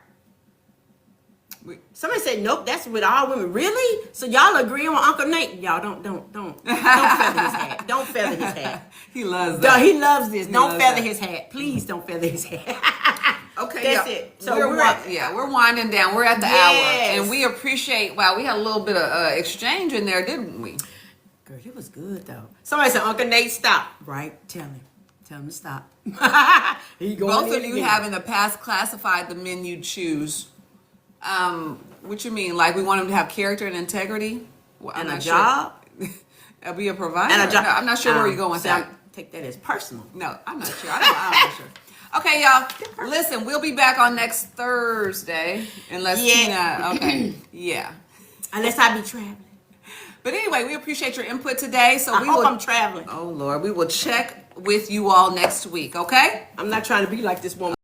[SPEAKER 3] Somebody said nope. That's with all women. Really? So y'all agreeing with Uncle Nate? Y'all don't feather his hat. Don't feather his hat.
[SPEAKER 2] He loves
[SPEAKER 3] Duh,
[SPEAKER 2] that.
[SPEAKER 3] he loves this. Don't
[SPEAKER 2] loves
[SPEAKER 3] feather
[SPEAKER 2] that.
[SPEAKER 3] his hat. Please don't feather his hat.
[SPEAKER 2] Okay,
[SPEAKER 3] That's
[SPEAKER 2] yeah.
[SPEAKER 3] it. So
[SPEAKER 2] we're
[SPEAKER 3] we're
[SPEAKER 2] we're winding down. We're at the
[SPEAKER 3] Yes.
[SPEAKER 2] hour, and we appreciate. Wow, we had a little bit of exchange in there, didn't we?
[SPEAKER 3] Girl, it was good though. Somebody said, Uncle Nate, stop. Right? Tell him to stop. He going
[SPEAKER 2] Both
[SPEAKER 3] in
[SPEAKER 2] of you
[SPEAKER 3] again.
[SPEAKER 2] have in the past classified the men you choose. What you mean? Like we want them to have character and integrity, well, I'm
[SPEAKER 3] And a
[SPEAKER 2] not
[SPEAKER 3] job?
[SPEAKER 2] Sure. Be a provider.
[SPEAKER 3] And a job.
[SPEAKER 2] No, I'm not sure where you're going with
[SPEAKER 3] See,
[SPEAKER 2] that.
[SPEAKER 3] Take that as personal.
[SPEAKER 2] No, I'm not sure. I'm not sure. Okay, y'all. Listen, we'll be back on next Thursday, unless
[SPEAKER 3] Yeah.
[SPEAKER 2] Tina. Okay, yeah.
[SPEAKER 3] Unless I be traveling.
[SPEAKER 2] But anyway, we appreciate your input today. So
[SPEAKER 3] I
[SPEAKER 2] we
[SPEAKER 3] hope
[SPEAKER 2] will.
[SPEAKER 3] I'm traveling.
[SPEAKER 2] Oh Lord, we will check with you all next week. Okay.
[SPEAKER 3] I'm not trying to be like this woman.